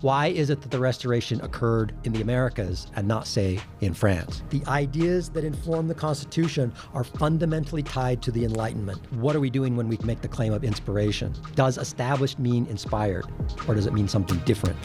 Why is it that the Restoration occurred in the Americas and not, say, in France? The ideas that inform the Constitution are fundamentally tied to the Enlightenment. What are we doing when we make the claim of inspiration? Does established mean inspired, or does it mean something different?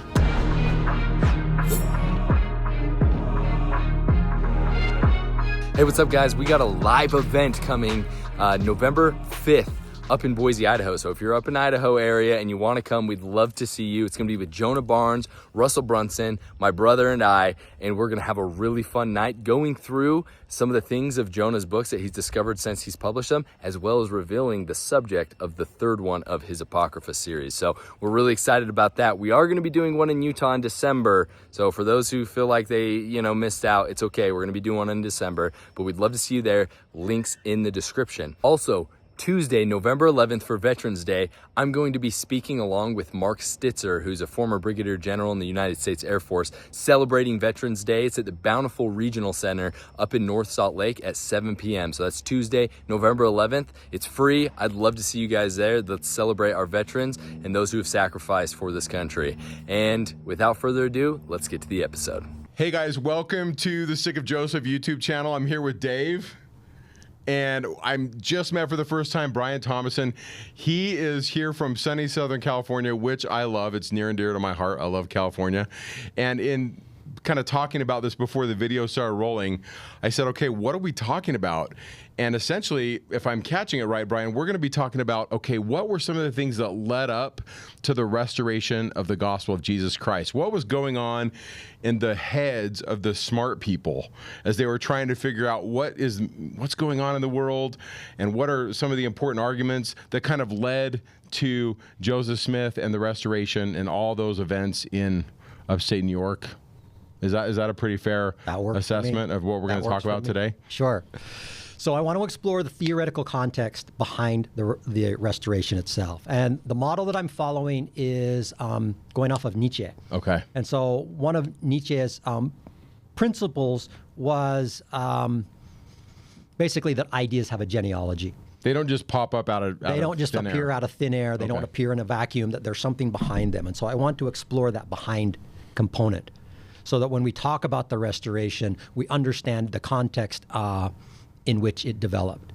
Hey, what's up, guys? We got a live event coming November 5th up in Boise, Idaho. So if you're up in Idaho area and you want to come, we'd love to see you. It's going to be with Jonah Barnes, Russell Brunson, my brother and I, and we're going to have a really fun night going through some of the things of Jonah's books that he's discovered since he's published them, as well as revealing the subject of the third one of his Apocrypha series. So we're really excited about that. We are going to be doing one in Utah in December. So for those who feel like they, missed out, it's okay. We're going to be doing one in December, but we'd love to see you there. Links in the description. Also, Tuesday, November 11th for Veterans Day, I'm going to be speaking along with Mark Stitzer, who's a former Brigadier General in the United States Air Force, celebrating Veterans Day. It's at the Bountiful Regional Center up in North Salt Lake at 7 p.m. So that's Tuesday, November 11th. It's free. I'd love to see you guys there. Let's celebrate our veterans and those who have sacrificed for this country. And without further ado, let's get to the episode. Hey guys, welcome to the Sick of Joseph YouTube channel. I'm here with Dave. And I'm just met for the first time Brian Thomassen. He is here from sunny Southern California, which I love. It's near and dear to my heart. I love California. And in kind of talking about this before the video started rolling, I said, okay, what are we talking about? And essentially, if I'm catching it right, Brian, we're going to be talking about, okay, what were some of the things that led up to the restoration of the gospel of Jesus Christ? What was going on in the heads of the smart people as they were trying to figure out what's going on in the world and what are some of the important arguments that kind of led to Joseph Smith and the restoration and all those events in upstate New York? Is that a pretty fair assessment of what we're going to talk about today? Sure. So I want to explore the theoretical context behind the restoration itself. And the model that I'm following is going off of Nietzsche. Okay. And so one of Nietzsche's principles was basically that ideas have a genealogy. They don't just pop up out of They don't just appear out of thin air. They don't appear in a vacuum, that there's something behind them. And so I want to explore that behind component so that when we talk about the restoration, we understand the context in which it developed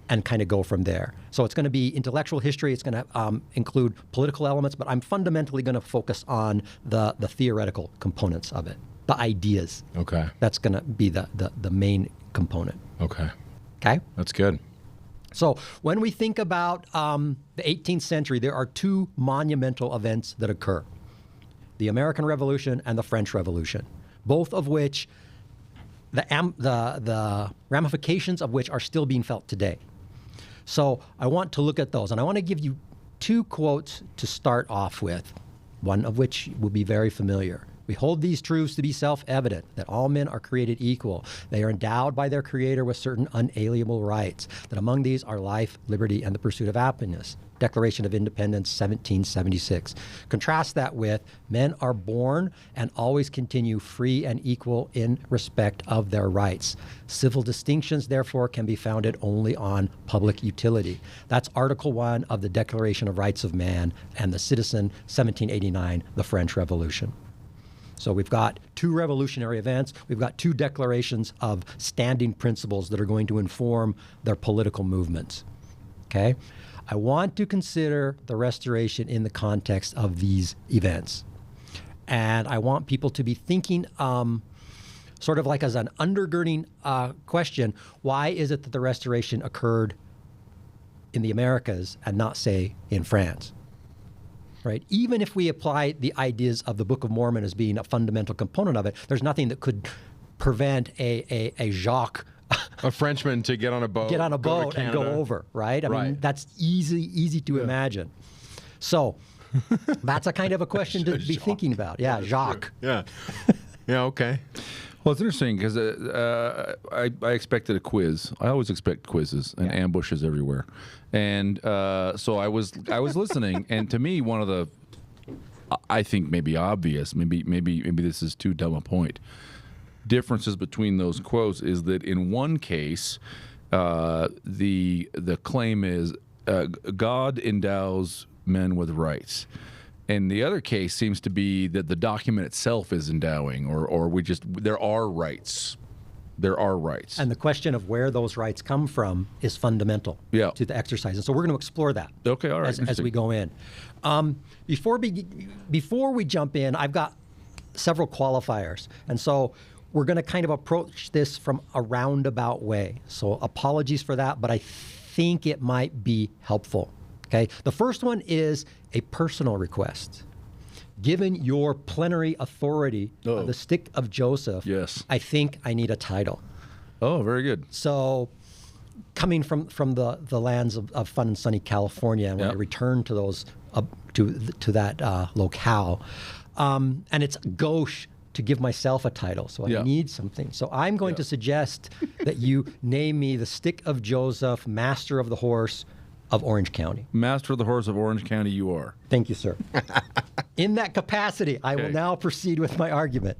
and kind of go from there. So it's going to be intellectual history. It's going to include political elements, but I'm fundamentally going to focus on the theoretical components of it, the ideas. Okay. That's going to be the main component. Okay. Okay? That's good. So when we think about the 18th century, there are two monumental events that occur: the American Revolution and the French Revolution, both of which the ramifications of which are still being felt today. So I want to look at those, and I want to give you two quotes to start off with, one of which will be very familiar. We hold these truths to be self-evident, that all men are created equal. They are endowed by their Creator with certain unalienable rights, that among these are life, liberty, and the pursuit of happiness. Declaration of Independence, 1776. Contrast that with, men are born and always continue free and equal in respect of their rights. Civil distinctions, therefore, can be founded only on public utility. That's Article 1 of the Declaration of Rights of Man and the Citizen, 1789, the French Revolution. So we've got two revolutionary events. We've got two declarations of standing principles that are going to inform their political movements. Okay? I want to consider the restoration in the context of these events. And I want people to be thinking sort of like as an undergirding question, why is it that the restoration occurred in the Americas and not, say, in France? Right? Even if we apply the ideas of the Book of Mormon as being a fundamental component of it, there's nothing that could prevent a Jacques, a Frenchman, to get on a boat, and go over, right? I mean, that's easy to imagine. So that's a kind of a question to be thinking about. Yeah, Jacques. Yeah. Yeah, okay. Well, it's interesting because I expected a quiz. I always expect quizzes and ambushes everywhere, and so I was listening, and to me, one of the, I think maybe obvious, maybe this is too dumb a point, differences between those quotes is that in one case, the claim is God endows men with rights. And the other case seems to be that the document itself is endowing, or there are rights. There are rights. And the question of where those rights come from is fundamental to the exercise. And so we're going to explore that Okay, all right, as we go in. Before we jump in, I've got several qualifiers. And so we're going to kind of approach this from a roundabout way. So apologies for that, but I think it might be helpful. Okay. The first one is a personal request. Given your plenary authority of the stick of Joseph, yes, I think I need a title. Oh, very good. So coming from the lands of fun and sunny California, and when I return to those to that locale, and it's gauche to give myself a title, so I need something. So I'm going to suggest that you name me the stick of Joseph, master of the horse of Orange County. Master of the horse of Orange County you are. Thank you, sir. In that capacity, I will now proceed with my argument.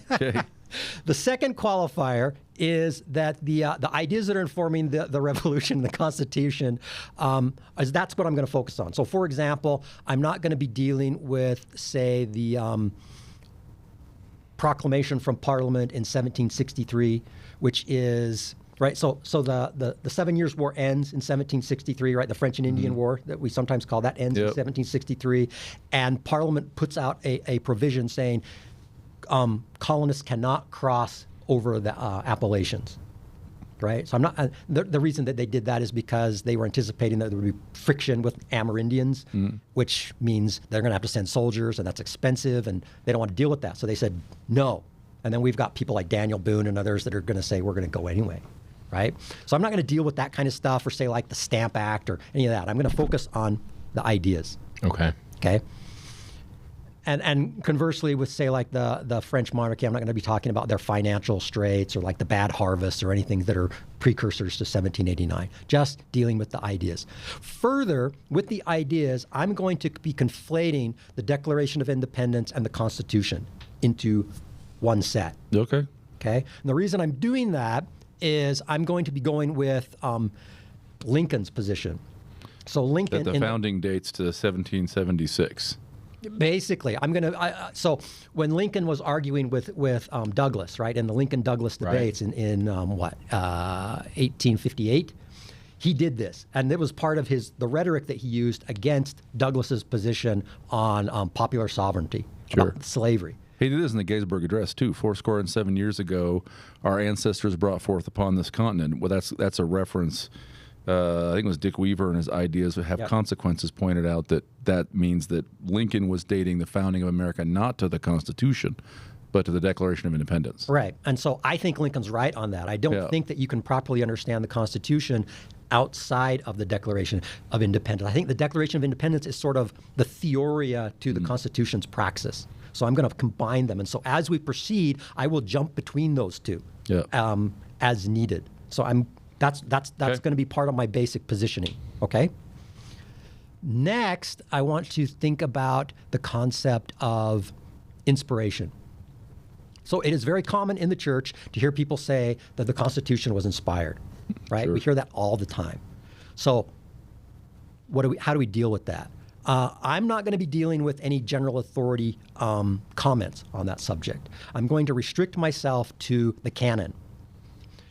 Okay. The second qualifier is that the ideas that are informing the revolution, the Constitution, that's what I'm going to focus on. So, for example, I'm not going to be dealing with, say, the proclamation from Parliament in 1763, which is... Right, so the 7 Years' War ends in 1763, right? The French and Indian War that we sometimes call that ends in 1763, and Parliament puts out a provision saying colonists cannot cross over the Appalachians, right? So I'm not. The reason that they did that is because they were anticipating that there would be friction with Amerindians, which means they're going to have to send soldiers, and that's expensive, and they don't want to deal with that. So they said no, and then we've got people like Daniel Boone and others that are going to say we're going to go anyway. Right? So I'm not going to deal with that kind of stuff or say like the Stamp Act or any of that. I'm going to focus on the ideas. Okay. Okay. And conversely with say like the French monarchy, I'm not going to be talking about their financial straits or like the bad harvests or anything that are precursors to 1789. Just dealing with the ideas. Further, with the ideas, I'm going to be conflating the Declaration of Independence and the Constitution into one set. Okay. Okay. And the reason I'm doing that is I'm going to be going with Lincoln's position. So Lincoln... That the founding dates to 1776. Basically, I'm going to... So when Lincoln was arguing with Douglas, right, in the Lincoln-Douglas debates in 1858, he did this. And it was part of the rhetoric that he used against Douglas's position on popular sovereignty, about slavery. He did this in the Gettysburg Address, too. 7 years ago, our ancestors brought forth upon this continent. Well, that's a reference. I think it was Dick Weaver and his ideas have consequences pointed out that means that Lincoln was dating the founding of America not to the Constitution, but to the Declaration of Independence. Right. And so I think Lincoln's right on that. I don't think that you can properly understand the Constitution outside of the Declaration of Independence. I think the Declaration of Independence is sort of the theoria to the Constitution's praxis. So I'm going to combine them. And so as we proceed, I will jump between those two as needed. So that's going to be part of my basic positioning. Okay? Next, I want to think about the concept of inspiration. So it is very common in the church to hear people say that the Constitution was inspired, right? Sure. We hear that all the time. So how do we deal with that? I'm not going to be dealing with any general authority comments on that subject. I'm going to restrict myself to the canon.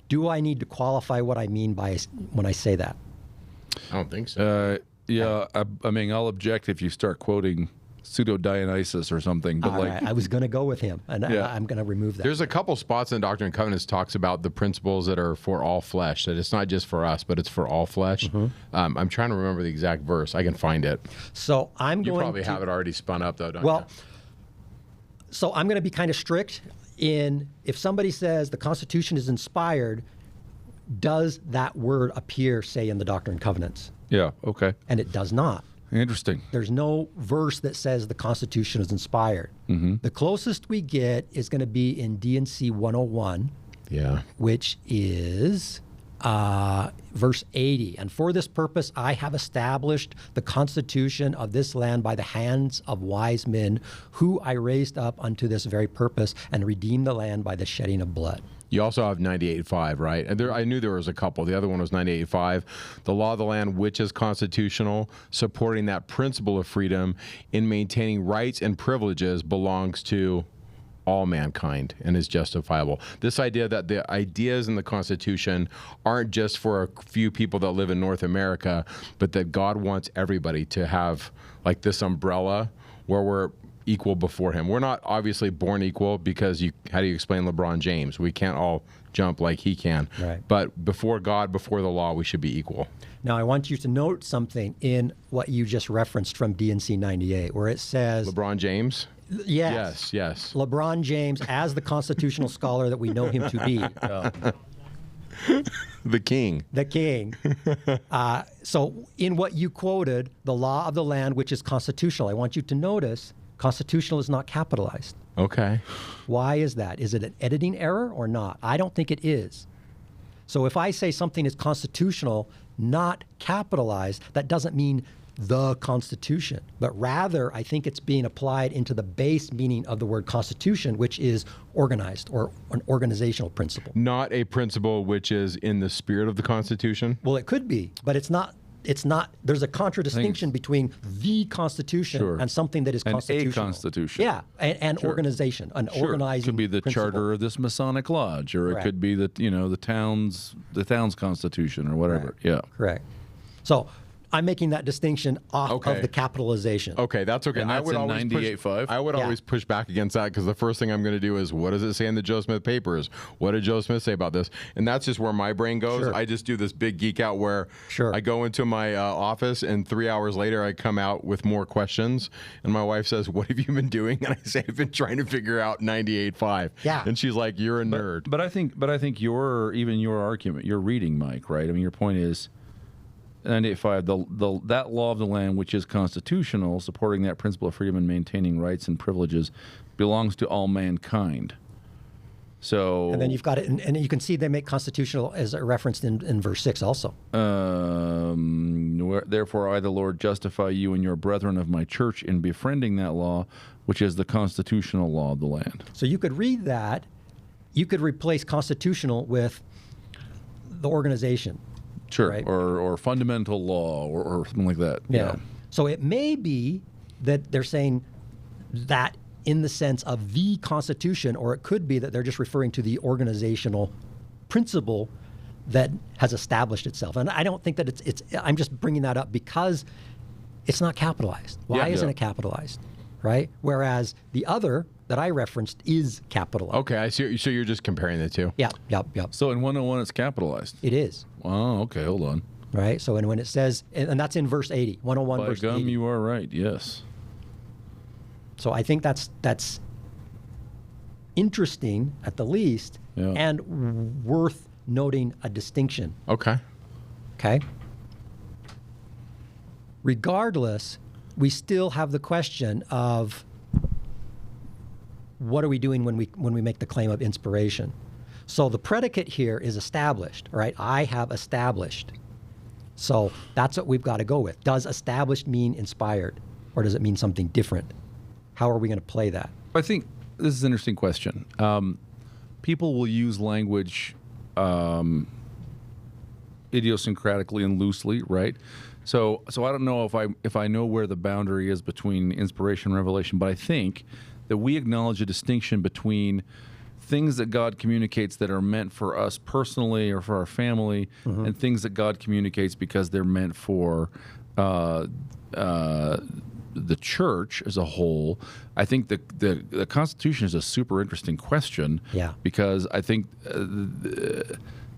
Do I need to qualify what I mean by when I say that? I don't think so. I mean, I'll object if you start quoting Pseudo-Dionysus or something. But Right. I was going to go with him, and I'm going to remove that. There's a couple spots in Doctrine and Covenants talks about the principles that are for all flesh, that it's not just for us, but it's for all flesh. I'm trying to remember the exact verse. I can find it. So You probably have it already spun up, though, don't you? you? So I'm going to be kind of strict in if somebody says the Constitution is inspired, does that word appear, say, in the Doctrine and Covenants? Yeah, okay. And it does not. Interesting. There's no verse that says the Constitution is inspired. The closest we get is going to be in D&C 101, which is verse 80. And for this purpose, I have established the Constitution of this land by the hands of wise men, who I raised up unto this very purpose, and redeemed the land by the shedding of blood. You also have 98.5, right? And I knew there was a couple. The other one was 98.5. The law of the land, which is constitutional, supporting that principle of freedom in maintaining rights and privileges, belongs to all mankind and is justifiable. This idea that the ideas in the Constitution aren't just for a few people that live in North America, but that God wants everybody to have like this umbrella where we're equal before him. We're not obviously born equal because how do you explain LeBron James? We can't all jump like he can. Right. But before God, before the law, we should be equal. Now, I want you to note something in what you just referenced from DNC 98, where it says... LeBron James? Yes. Yes. LeBron James, as the constitutional scholar that we know him to be. The king. The king. So in what you quoted, the law of the land, which is constitutional, I want you to notice constitutional is not capitalized. Okay. Why is that? Is it an editing error or not? I don't think it is. So if I say something is constitutional, not capitalized, that doesn't mean the Constitution, but rather I think it's being applied into the base meaning of the word Constitution, which is organized or an organizational principle. Not a principle which is in the spirit of the Constitution? Well, it could be, but it's not. It's not. There's a contradistinction between the Constitution Sure. and something that is And constitutional. a constitution. Yeah, and Sure. organization, an Sure. organizing. It could be the principle. charter of this Masonic lodge, or Correct. it could be the town's constitution, or whatever. Correct. Yeah. Correct. So I'm making that distinction off Okay. of the capitalization. Okay, that's okay. And that's in always 98.5? I would Yeah. always push back against that because the first thing I'm going to do is, what does it say in the Joe Smith papers? What did Joe Smith say about this? And that's just where my brain goes. Sure. I just do this big geek out where Sure. I go into my office and 3 hours later I come out with more questions. And my wife says, "What have you been doing?" And I say, "I've been trying to figure out 98.5." Yeah. And she's like, "You're a nerd." But I think your argument, your reading, Mike, right? I mean, your point is 98.5, that law of the land, which is constitutional, supporting that principle of freedom and maintaining rights and privileges, belongs to all mankind. So, And then you've got it, and you can see they make constitutional as referenced in verse 6 also. therefore I, the Lord, justify you and your brethren of my church in befriending that law, which is the constitutional law of the land. So you could read that. You could replace constitutional with the organization. Sure, Right. or fundamental law, or something like that. Yeah. So it may be that they're saying that in the sense of the Constitution, or it could be that they're just referring to the organizational principle that has established itself. And I don't think that it's I'm just bringing that up because it's not capitalized. Why Yeah. isn't it capitalized? Right? Whereas the other that I referenced is capitalized. Okay, I see. So you're just comparing the two. Yep. So in 101, it's capitalized. It is. Oh, okay, hold on. Right? So when it says, and that's in verse 80, 101 By verse gum, 80. you are right, yes. So I think that's interesting at the least, Yeah. and worth noting a distinction. Okay. Okay. Regardless, we still have the question of what are we doing when we make the claim of inspiration? So the predicate here is established, right? I have established. So that's what we've got to go with. Does established mean inspired, or does it mean something different? How are we going to play that? I think this is an interesting question. People will use language idiosyncratically and loosely, right? So I don't know if I know where the boundary is between inspiration and revelation, but I think that we acknowledge a distinction between things that God communicates that are meant for us personally or for our family, and things that God communicates because they're meant for the church as a whole. I think the Constitution is a super interesting question. Yeah. Because I think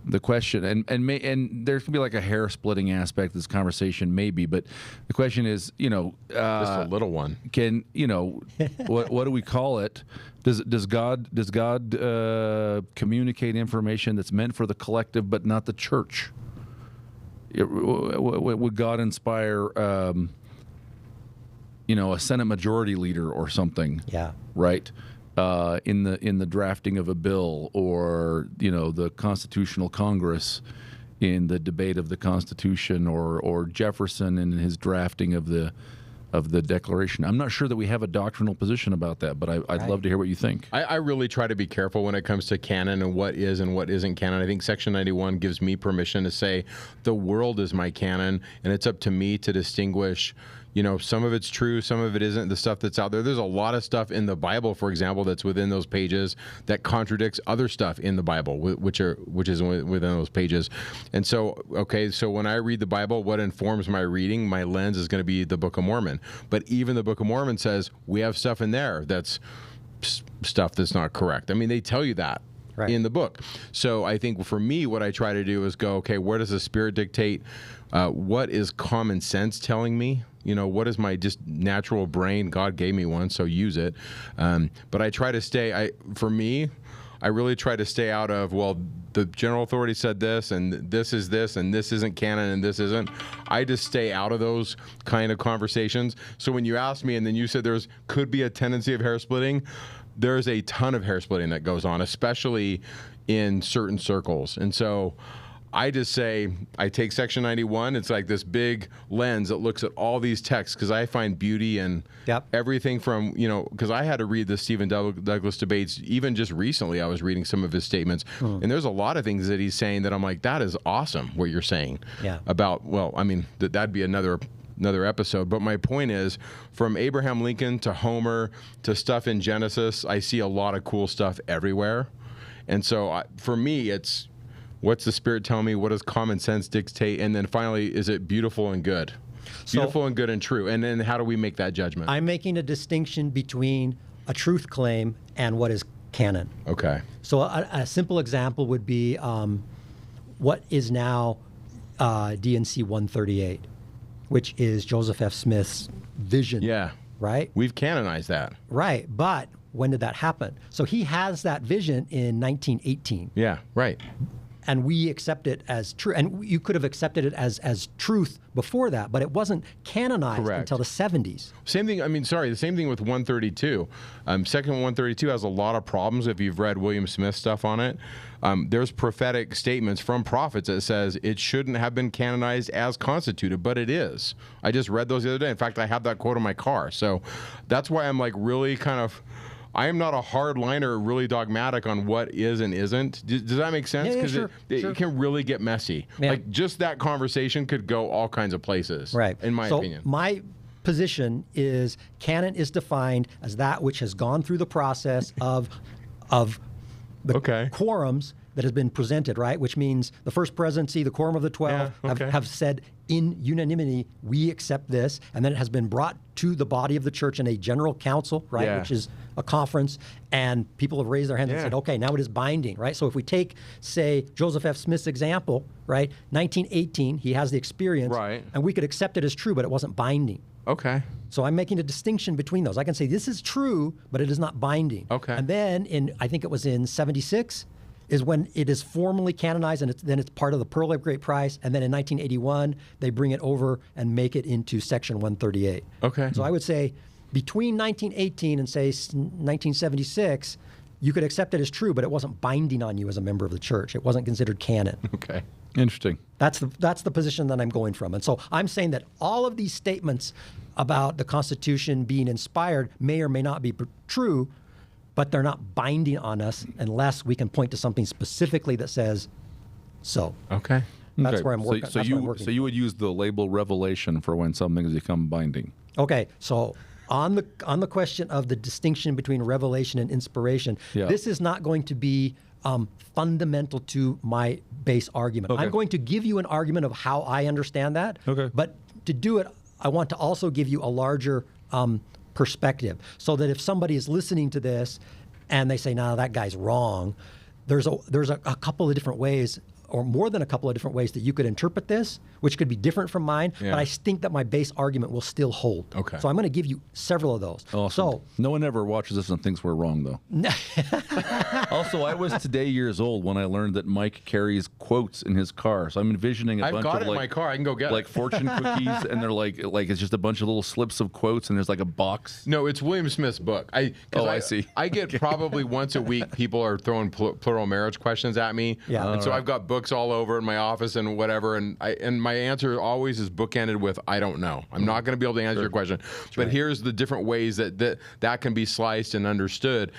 the question, and there can be like a hair splitting aspect of this conversation, maybe, but the question is, Just a little one. can what do we call it? Does God communicate information that's meant for the collective but not the church? Would God inspire a Senate majority leader or something? Yeah. Right. In the drafting of a bill, or the Constitutional Congress in the debate of the Constitution, or Jefferson in his drafting of the of the Declaration. I'm not sure that we have a doctrinal position about that, but I'd love to hear what you think. I really try to be careful when it comes to canon and what is and what isn't canon. I think Section 91 gives me permission to say the world is my canon, and it's up to me to distinguish, you know, some of it's true, some of it isn't, the stuff that's out there. There's a lot of stuff in the Bible, for example, that's within those pages that contradicts other stuff in the Bible, which is within those pages. And so, okay, so when I read the Bible, what informs my reading, my lens is going to be the Book of Mormon. But even the Book of Mormon says we have stuff in there that's stuff that's not correct. I mean, they tell you that. Right. In the book. So I think for me, what I try to do is go, okay, where does the Spirit dictate? What is common sense telling me? You know, what is my just natural brain? God gave me one, so use it. But I try to stay, for me, I really try to stay out of, well, the general authority said this, and this is this, and this isn't canon, and this isn't. I just stay out of those kind of conversations. So when you asked me, and then you said could be a tendency of hair splitting, there's a ton of hair splitting that goes on, especially in certain circles. And so I just say, I take Section 91. It's like this big lens that looks at all these texts because I find beauty in everything from, you know, because I had to read the Stephen Douglas debates. Even just recently, I was reading some of his statements. And there's a lot of things that he's saying that I'm like, that is awesome what you're saying about, well, I mean, that'd be another episode. But my point is, from Abraham Lincoln to Homer to stuff in Genesis, I see a lot of cool stuff everywhere. And so for me, it's what's the Spirit telling me? What does common sense dictate? And then finally, is it beautiful and good? Beautiful and good and true. And then how do we make that judgment? I'm making a distinction between a truth claim and what is canon. Okay. So a simple example would be what is now D&C 138. Which is Joseph F. Smith's vision. Yeah. Right? We've canonized that. Right. But when did that happen? So he has that vision in 1918. Yeah, right. And we accept it as true. And you could have accepted it as truth before that, but it wasn't canonized until the 70s. Same thing, the same thing with 132. Section 132 has a lot of problems if you've read William Smith stuff on it. There's prophetic statements from prophets that says it shouldn't have been canonized as constituted, but it is. I just read those the other day. In fact, I have that quote in my car. So that's why I'm like really kind of, I am not a hardliner, really dogmatic on what is and isn't. Does that make sense? Because it can really get messy. Yeah. Like just that conversation could go all kinds of places. Right. In my opinion. My position is canon is defined as that which has gone through the process of the quorums that has been presented, right? Which means the first presidency, the quorum of the 12 have said in unanimity, we accept this. And then it has been brought to the body of the church in a general council, right? Yeah. Which is a conference. And people have raised their hands and said, okay, now it is binding, right? So if we take, say, Joseph F. Smith's example, right? 1918, he has the experience. Right. And we could accept it as true, but it wasn't binding. Okay. So I'm making a distinction between those. I can say this is true, but it is not binding. Okay. And then I think it was in 76, is when it is formally canonized, and then it's part of the Pearl of Great Price. And then in 1981, they bring it over and make it into Section 138. Okay. So I would say between 1918 and say 1976, you could accept it as true, but it wasn't binding on you as a member of the church. It wasn't considered canon. Okay. Interesting. That's the position that I'm going from. And so I'm saying that all of these statements about the Constitution being inspired may or may not be true, but they're not binding on us unless we can point to something specifically that says so. Okay. That's where I'm working. So you would use the label revelation for when something has become binding. Okay. So on the question of the distinction between revelation and inspiration, this is not going to be fundamental to my base argument. Okay. I'm going to give you an argument of how I understand that. Okay. But to do it, I want to also give you a larger perspective, so that if somebody is listening to this and they say, "No, that guy's wrong," there's a couple of different ways, or more than a couple of different ways that you could interpret this, which could be different from mine, but I think that my base argument will still hold. Okay. So I'm going to give you several of those. Awesome. So no one ever watches this and thinks we're wrong, though. Also, I was today years old when I learned that Mike carries quotes in his car. So I'm envisioning a bunch of I've got it in my car. I can go get like fortune cookies, and they're like it's just a bunch of little slips of quotes, and there's like a box. No, it's William Smith's book. I see. I get probably once a week people are throwing plural marriage questions at me. Yeah. And so I've got books books all over in my office and whatever, and my answer always is bookended with I don't know. I'm not going to be able to answer your question, but here's the different ways that can be sliced and understood.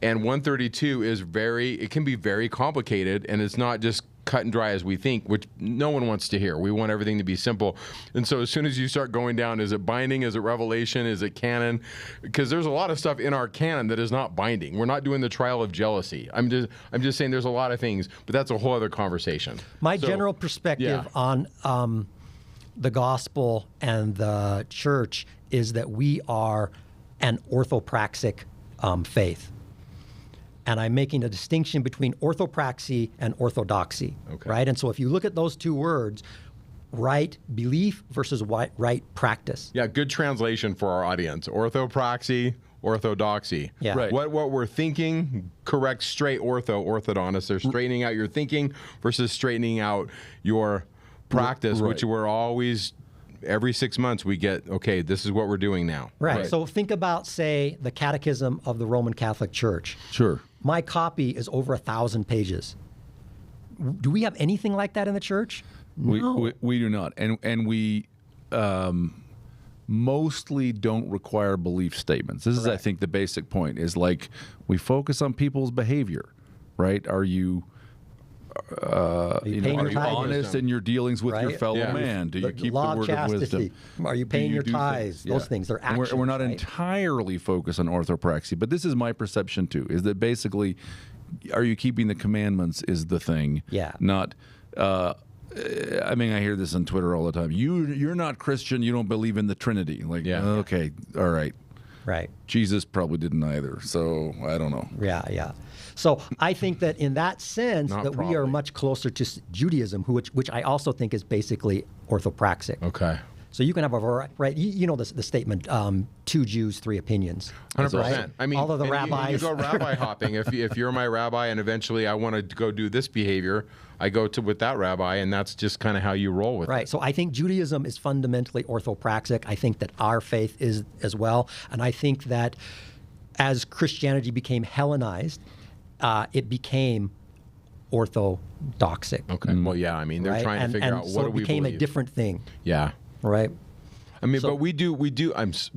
And 132 it can be very complicated, and it's not just cut and dry as we think, which no one wants to hear. We want everything to be simple. And so as soon as you start going down, is it binding? Is it revelation? Is it canon? Because there's a lot of stuff in our canon that is not binding. We're not doing the trial of jealousy. I'm just saying there's a lot of things, but that's a whole other conversation. My general perspective on the gospel and the church is that we are an orthopraxic faith. And I'm making a distinction between orthopraxy and orthodoxy, right? And so if you look at those two words, right belief versus right practice. Yeah, good translation for our audience. Orthopraxy, orthodoxy. Yeah. Right. What we're thinking, correct, straight orthodontist. They're straightening out your thinking versus straightening out your practice, which we're always... Every 6 months we get, okay, this is what we're doing now. Right. So think about, say, the Catechism of the Roman Catholic Church. Sure. My copy is over 1,000 pages. Do we have anything like that in the church? No. We do not. And we mostly don't require belief statements. This is, I think, the basic point is like we focus on people's behavior, right? Are you... are you honest in your dealings with your fellow man? Do you keep the word of wisdom? Are you paying your tithes? Those things, they're actions. We're not entirely focused on orthopraxy, but this is my perception too, is that basically, are you keeping the commandments is the thing. Yeah. Not, I mean, I hear this on Twitter all the time. You're not Christian, you don't believe in the Trinity. Like, okay, all right. Right. Jesus probably didn't either, so I don't know. Yeah. So I think that in that sense we are much closer to Judaism, which I also think is basically orthopraxic. Okay. So you can have a variety, right? You know the statement, 2 Jews, 3 opinions. 100%. Right? I mean, all of the rabbis. You go rabbi hopping. If you're my rabbi and eventually I want to go do this behavior, I go with that rabbi, and that's just kind of how you roll with it. Right. So I think Judaism is fundamentally orthopraxic. I think that our faith is as well. And I think that as Christianity became Hellenized, it became orthodoxic. Okay. Well, yeah. I mean, they're trying to figure out so what do we believe. it became a different thing. Yeah. Right. I mean, but we do.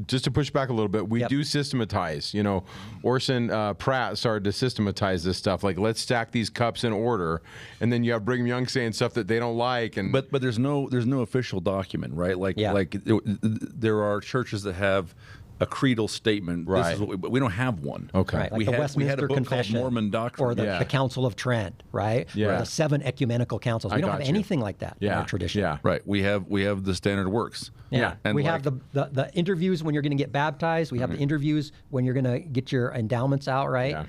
Just to push back a little bit. We do systematize. You know, Orson Pratt started to systematize this stuff. Like, let's stack these cups in order, and then you have Brigham Young saying stuff that they don't like. And but there's no official document, right? Like there are churches that have a creedal statement. Right. This is what we don't have one. Okay. Right. Like the Westminster a book Confession called Mormon Doctrine. or the Council of Trent, right? Yeah. Or the 7 ecumenical councils. We don't have anything like that in our tradition. Yeah. Right. We have the standard works. Yeah. And we have the interviews when you're going to get baptized. We have the interviews when you're going to get your endowments out, right? Yeah.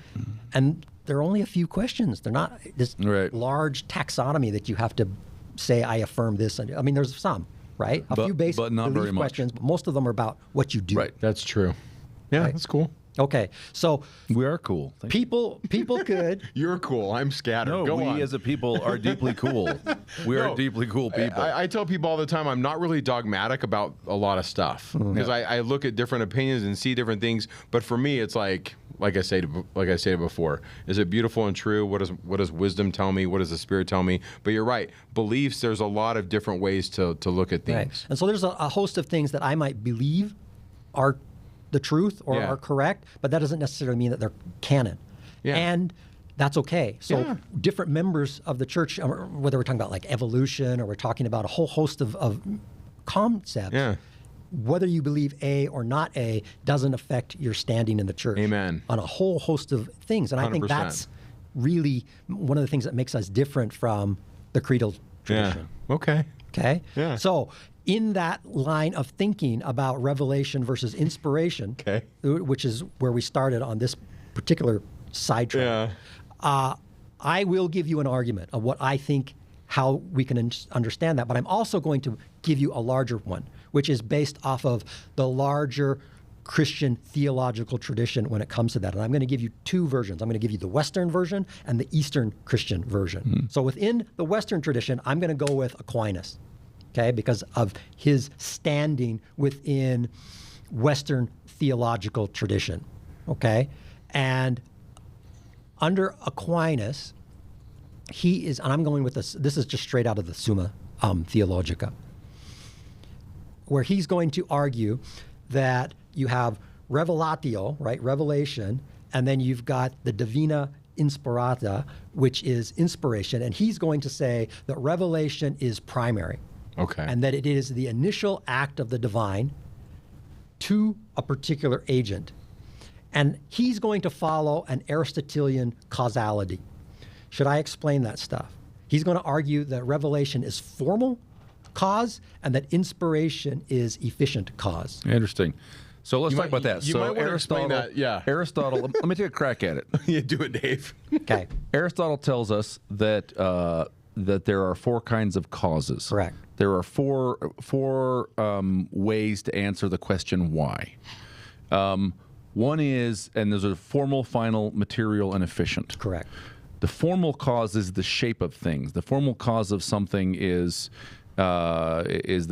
And there are only a few questions. They're not this large taxonomy that you have to say, I affirm this. I mean, there's some, right? A few basic but not belief very much. questions, but most of them are about what you do. Right. That's true. Yeah, that's cool. Okay, so We are cool. Thank you. people could. You're cool. I'm scattered. No, Go we on. as a people are deeply cool. We are deeply cool people. I tell people all the time I'm not really dogmatic about a lot of stuff because I look at different opinions and see different things. But for me, it's like I said before, is it beautiful and true? What does wisdom tell me? What does the Spirit tell me? But you're right. Beliefs. There's a lot of different ways to look at things. Right. And so there's a host of things that I might believe are the truth or are correct, but that doesn't necessarily mean that they're canon. Yeah. And that's okay. So different members of the church, whether we're talking about like evolution or we're talking about a whole host of concepts, whether you believe A or not A doesn't affect your standing in the church. Amen. On a whole host of things. And I think 100%. that's really one of the things that makes us different from the creedal tradition. Yeah. Okay. Okay? Yeah. So in that line of thinking about revelation versus inspiration, which is where we started on this particular sidetrack, I will give you an argument of what I think, how we can understand that. But I'm also going to give you a larger one, which is based off of the larger Christian theological tradition when it comes to that. And I'm going to give you 2 versions. I'm going to give you the Western version and the Eastern Christian version. So within the Western tradition, I'm going to go with Aquinas. Okay, because of his standing within Western theological tradition. Okay, and under Aquinas, he is, and I'm going with this is just straight out of the Summa Theologica, where he's going to argue that you have revelatio, right, revelation, and then you've got the divina inspirata, which is inspiration, and he's going to say that revelation is primary. Okay. And that it is the initial act of the divine to a particular agent. And he's going to follow an Aristotelian causality. Should I explain that stuff? He's going to argue that revelation is formal cause and that inspiration is efficient cause. Interesting. So let's talk about that. You So might want to explain Aristotle, that. Yeah. Aristotle. Let me take a crack at it. Yeah, do it, Dave. Okay, Aristotle tells us that that there are four kinds of causes. correct. There are four ways to answer the question why. One is, and there's a formal, final, material, and efficient. Correct. The formal cause is the shape of things. The formal cause of something is that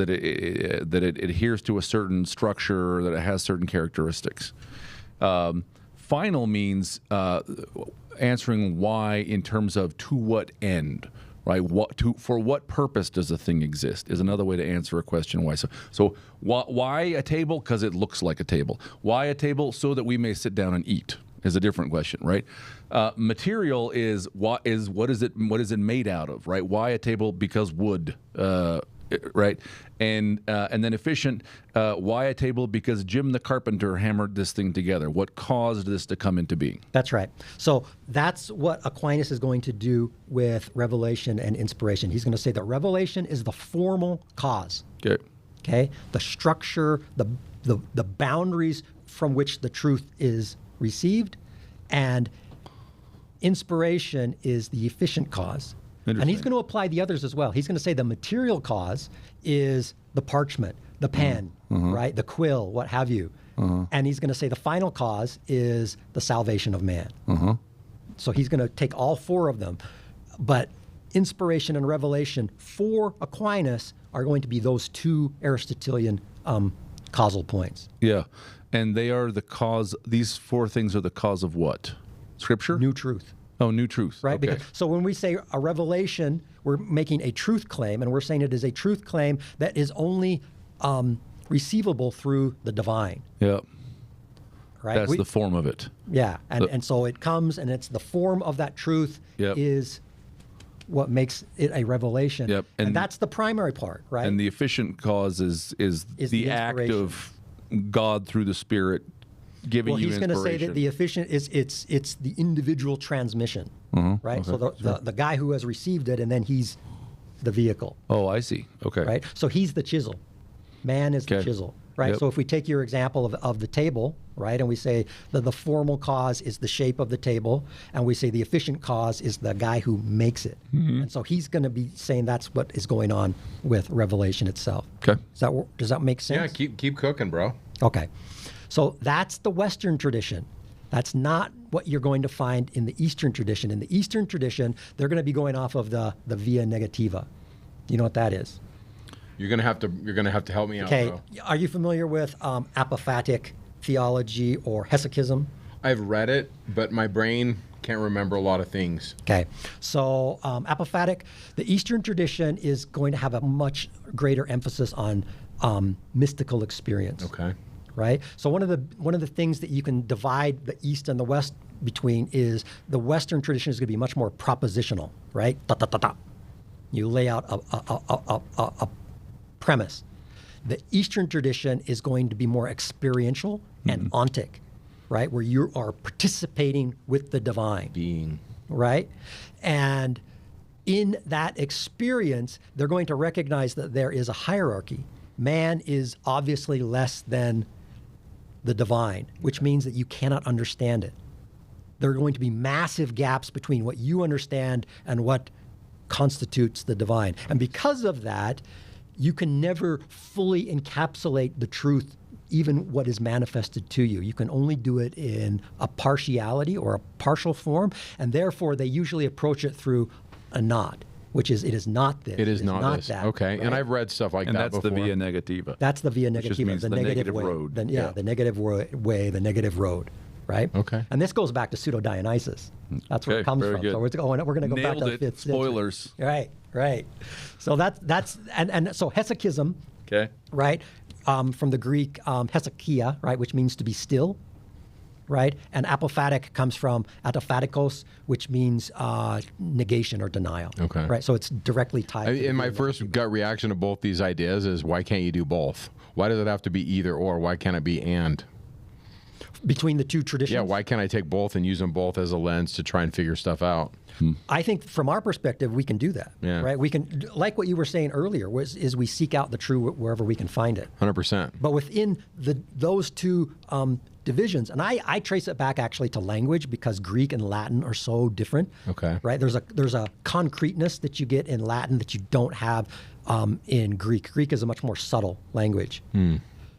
it adheres to a certain structure, that it has certain characteristics. Final means answering why in terms of to what end, right? For what purpose does a thing exist is another way to answer a question why. So why a table? Because it looks like a table. Why a table? So that we may sit down and eat is a different question, right? Material is what is it made out of, right? Why a table? Because wood. Right, and then efficient. Why a table? Because Jim the carpenter hammered this thing together. What caused this to come into being? That's right. So that's what Aquinas is going to do with revelation and inspiration. He's going to say that revelation is the formal cause. Okay. Okay, the structure, the boundaries from which the truth is received, and inspiration is the efficient cause. And he's going to apply the others as well. He's going to say the material cause is the parchment, the pen, right, the quill, what have you. And he's going to say the final cause is the salvation of man. So he's going to take all four of them. But inspiration and revelation for Aquinas are going to be those two Aristotelian causal points. Yeah, and they are the cause. These four things are the cause of what? Scripture? New truth. Oh, new truth. Right? Okay. Because, so when we say a revelation, we're making a truth claim, and we're saying it is a truth claim that is only receivable through the divine. Yeah. Right? That's the form of it. Yeah, and so it comes, and it's the form of that truth is what makes it a revelation. Yep. And that's the primary part, right? And the efficient cause is the act inspiration. of God through the Spirit giving you he's going inspiration. to say that the efficient is it's the individual transmission, right? Okay, So the guy who has received it, and then he's the vehicle. Oh, I see. Okay. Right? So he's the chisel. Man is the Okay. chisel, right? Yep. So if we take your example of the table, right, and we say that the formal cause is the shape of the table, and we say the efficient cause is the guy who makes it. And so he's going to be saying that's what is going on with Revelation itself. Okay. Does that make sense? Yeah, keep cooking, bro. Okay. So that's the Western tradition. That's not what you're going to find in the Eastern tradition. In the Eastern tradition, they're going to be going off of the via negativa. You know what that is? You're gonna have to help me out, Okay. bro. Are you familiar with apophatic theology or hesychism? I've read it, but my brain can't remember a lot of things. Okay. So apophatic, the Eastern tradition is going to have a much greater emphasis on mystical experience. Okay. Right? So one of the things that you can divide the East and the West between is the Western tradition is going to be much more propositional, right? Ta, ta, ta, ta. You lay out a premise. The Eastern tradition is going to be more experiential and ontic, right? Where you are participating with the divine. Being. Right? And in that experience, they're going to recognize that there is a hierarchy. Man is obviously less than the divine, which means that you cannot understand it. There are going to be massive gaps between what you understand and what constitutes the divine. And because of that, you can never fully encapsulate the truth, even what is manifested to you. You can only do it in a partiality or a partial form, and therefore they usually approach it through a not, which is it is not this. It is not this. That. Okay. Right? And I've read stuff like And that that's before. the via negativa. That's the via Which just negativa, means the the negative negative way. road. The negative way, the negative road. right? Okay. And this goes back to Pseudo-Dionysus. That's where Okay, it comes very from. good. So we're going to go back Nailed to the it. 5th century. Spoilers. Right. So that's so hesychism, Okay. right? From the Greek hesychia, right, which means to be still, right? And apophatic comes from apophatikos, which means negation or denial. Okay. Right. So it's directly tied. to the And my feeling of first gut reaction to both these ideas is, why can't you do both? Why does it have to be either or? Why can't it be and? between the two traditions. Yeah, why can't I take both and use them both as a lens to try and figure stuff out? I think from our perspective, we can do that. Yeah. Right. We can, like what you were saying earlier, is we seek out the true wherever we can find it. 100%. But within those two divisions, and I trace it back actually to language, because Greek and Latin are so different. Okay. Right. There's a concreteness that you get in Latin that you don't have in Greek. Greek is a much more subtle language.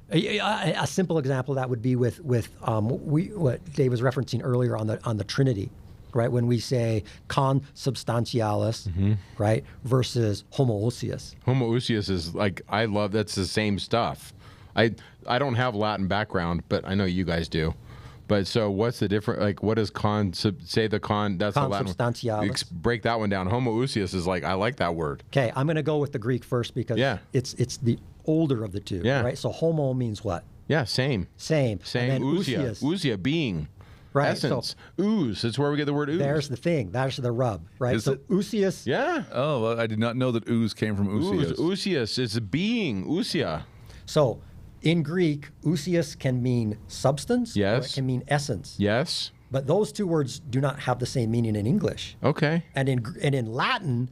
A simple example of that would be with what Dave was referencing earlier on the Trinity, right? When we say consubstantialis, right, versus homoousios. Homoousios is like, I love, that's the same stuff. I don't have Latin background, but I know you guys do. But so what's the difference? Like, what is that's the Latin word. Consubstantialis. Break that one down. Homoousios is like, I like that word. Okay, I'm going to go with the Greek first because it's the older of the two, Yeah. right? So homo means what? Yeah, same. Same. Same. And then Ousia. Ousia, being. Right, Essence. Ooze. That's where we get the word ooze. There's the thing. That's the rub, right? Is so it? ousios. Yeah. Oh, well, I did not know that ooze came from Ooze. ousios. Ousios is a being. Ousia. So in Greek, ousios can mean substance. Or Yes. it can mean essence. Yes. But those two words do not have the same meaning in English. Okay. And in Latin,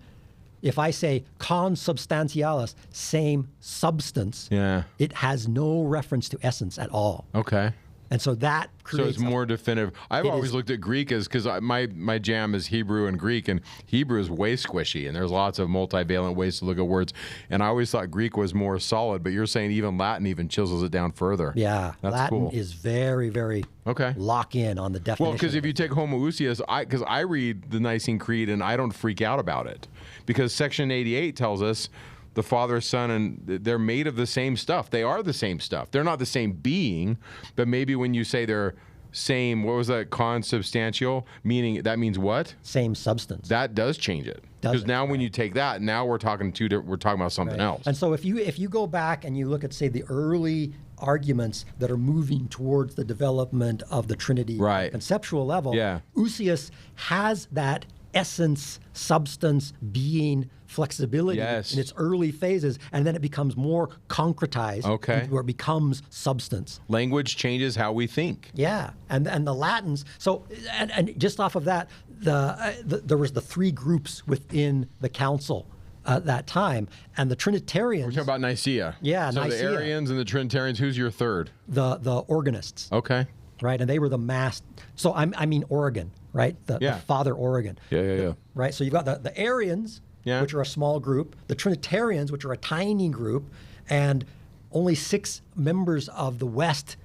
if I say consubstantialis, same substance, Yeah. it has no reference to essence at all. Okay. And so that So creates it's more definitive. I've It always is. looked at Greek as, because my jam is Hebrew and Greek, and Hebrew is way squishy, and there's lots of multivalent ways to look at words. And I always thought Greek was more solid, but you're saying even Latin even chisels it down further. Yeah, That's Latin cool. is very, very Okay. lock in on the definition. Well, because if you take homoousios, because I read the Nicene Creed and I don't freak out about it, because section 88 tells us the Father, Son, and they're made of the same stuff. They are the same stuff. They're not the same being, but maybe when you say they're same, what was that, consubstantial, meaning that means what? Same substance. That does change it. Does Because it, now when you take that, now we're talking we're talking about something else. And so if you go back and you look at, say, the early arguments that are moving towards the development of the Trinity Right. on a conceptual level, Yeah. ousios has that essence, substance, being, flexibility Yes. in its early phases, and then it becomes more concretized, Okay. where it becomes substance. Language changes how we think. Yeah, and the Latins. So, and just off of that, there was the three groups within the council at that time, and the Trinitarians, We're talking about Nicaea. Yeah, so Nicaea. the Arians and the Trinitarians, who's your third? the organists, Okay. right? And they were the mass. So I mean Origen, right? The Father Origen. Yeah. Right. So you've got the Arians, Yeah. which are a small group, the Trinitarians, which are a tiny group, and only 6 members of the West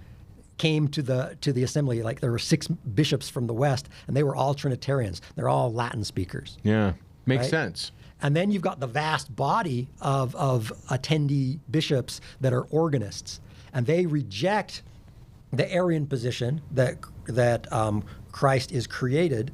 came to the assembly. Like there were 6 bishops from the West, and they were all Trinitarians. They're all Latin speakers. Yeah. Makes Right? sense. And then you've got the vast body of attendee bishops that are organists, and they reject the Arian position that Christ is created,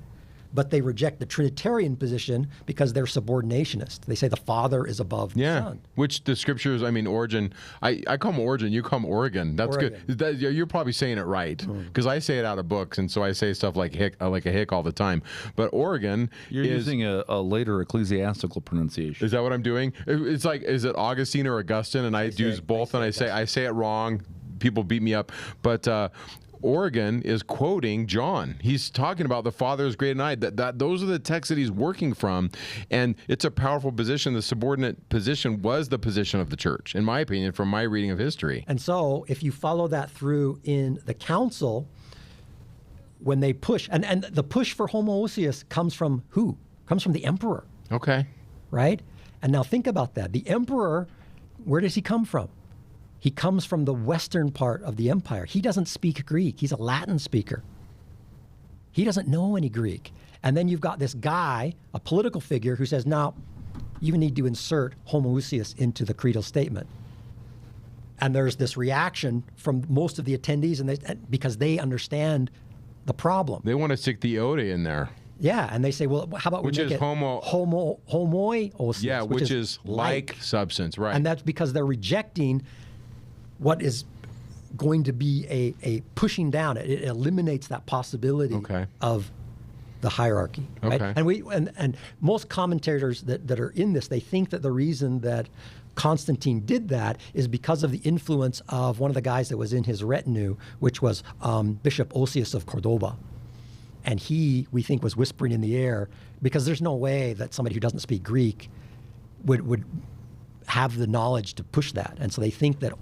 but they reject the Trinitarian position because they're subordinationist. They say the Father is above the Yeah, Son. which the scriptures, I mean, Origin, I call him Origin, you call him Oregon. That's Oregon. good. You're probably saying it right, because I say it out of books, and so I say stuff like a hick all the time. But Oregon You're is... using a later ecclesiastical pronunciation. Is that what I'm doing? It's like, is it Augustine or Augustine? And I use both, and I say it wrong. People beat me up. But Oregon is quoting John. He's talking about the Father is greater than I. Those are the texts that he's working from, and it's a powerful position. The subordinate position was the position of the church, in my opinion, from my reading of history. And so if you follow that through in the council, when they push, and the push for homoousios comes from who? Comes from the emperor, Okay. right? And now think about that. The emperor, where does he come from? He comes from the western part of the empire. He doesn't speak Greek. He's a Latin speaker. He doesn't know any Greek. And then you've got this guy, a political figure, who says, now, you need to insert homoousios into the creedal statement. And there's this reaction from most of the attendees, and because they understand the problem. They want to stick the ode in there. Yeah, and they say, well, how about Which we make is it homoousios. Yeah, which is like substance, right. And that's because they're rejecting what is going to be a pushing down. It eliminates that possibility of the hierarchy. Right? Okay. And most commentators that are in this, they think that the reason that Constantine did that is because of the influence of one of the guys that was in his retinue, which was Bishop Osius of Cordoba. And he, we think, was whispering in the air, because there's no way that somebody who doesn't speak Greek would have the knowledge to push that. And so they think that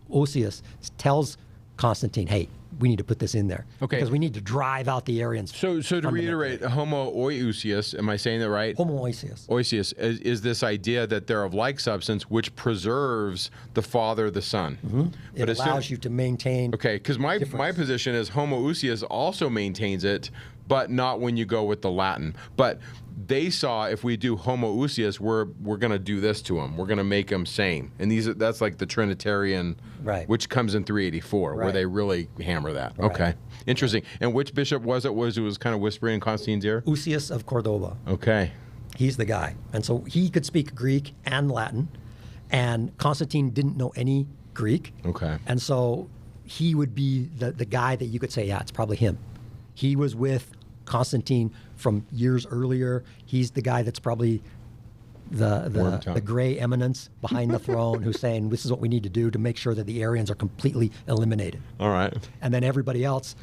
Osius tells Constantine, hey, we need to put this in there. Okay. Because we need to drive out the Arians. So to reiterate, homoousios, am I saying that right? Homoousios. Ousios is this idea that they're of like substance, which preserves the Father, the Son. Mm-hmm. It allows you to maintain. Okay, because my position is homoousios also maintains it, but not when you go with the Latin. But they saw, if we do homoousios, we're going to do this to them. We're going to make them same. And that's like the Trinitarian, which comes in 384, where they really hammer that. Right. Okay, interesting. And which bishop was it? Was kind of whispering in Constantine's ear? Osius of Cordoba. Okay. He's the guy. And so he could speak Greek and Latin, and Constantine didn't know any Greek. Okay. And so he would be the guy that you could say, yeah, it's probably him. He was with Constantine from years earlier. He's the guy that's probably the gray eminence behind the throne who's saying, this is what we need to do to make sure that the Arians are completely eliminated. All right. And then everybody else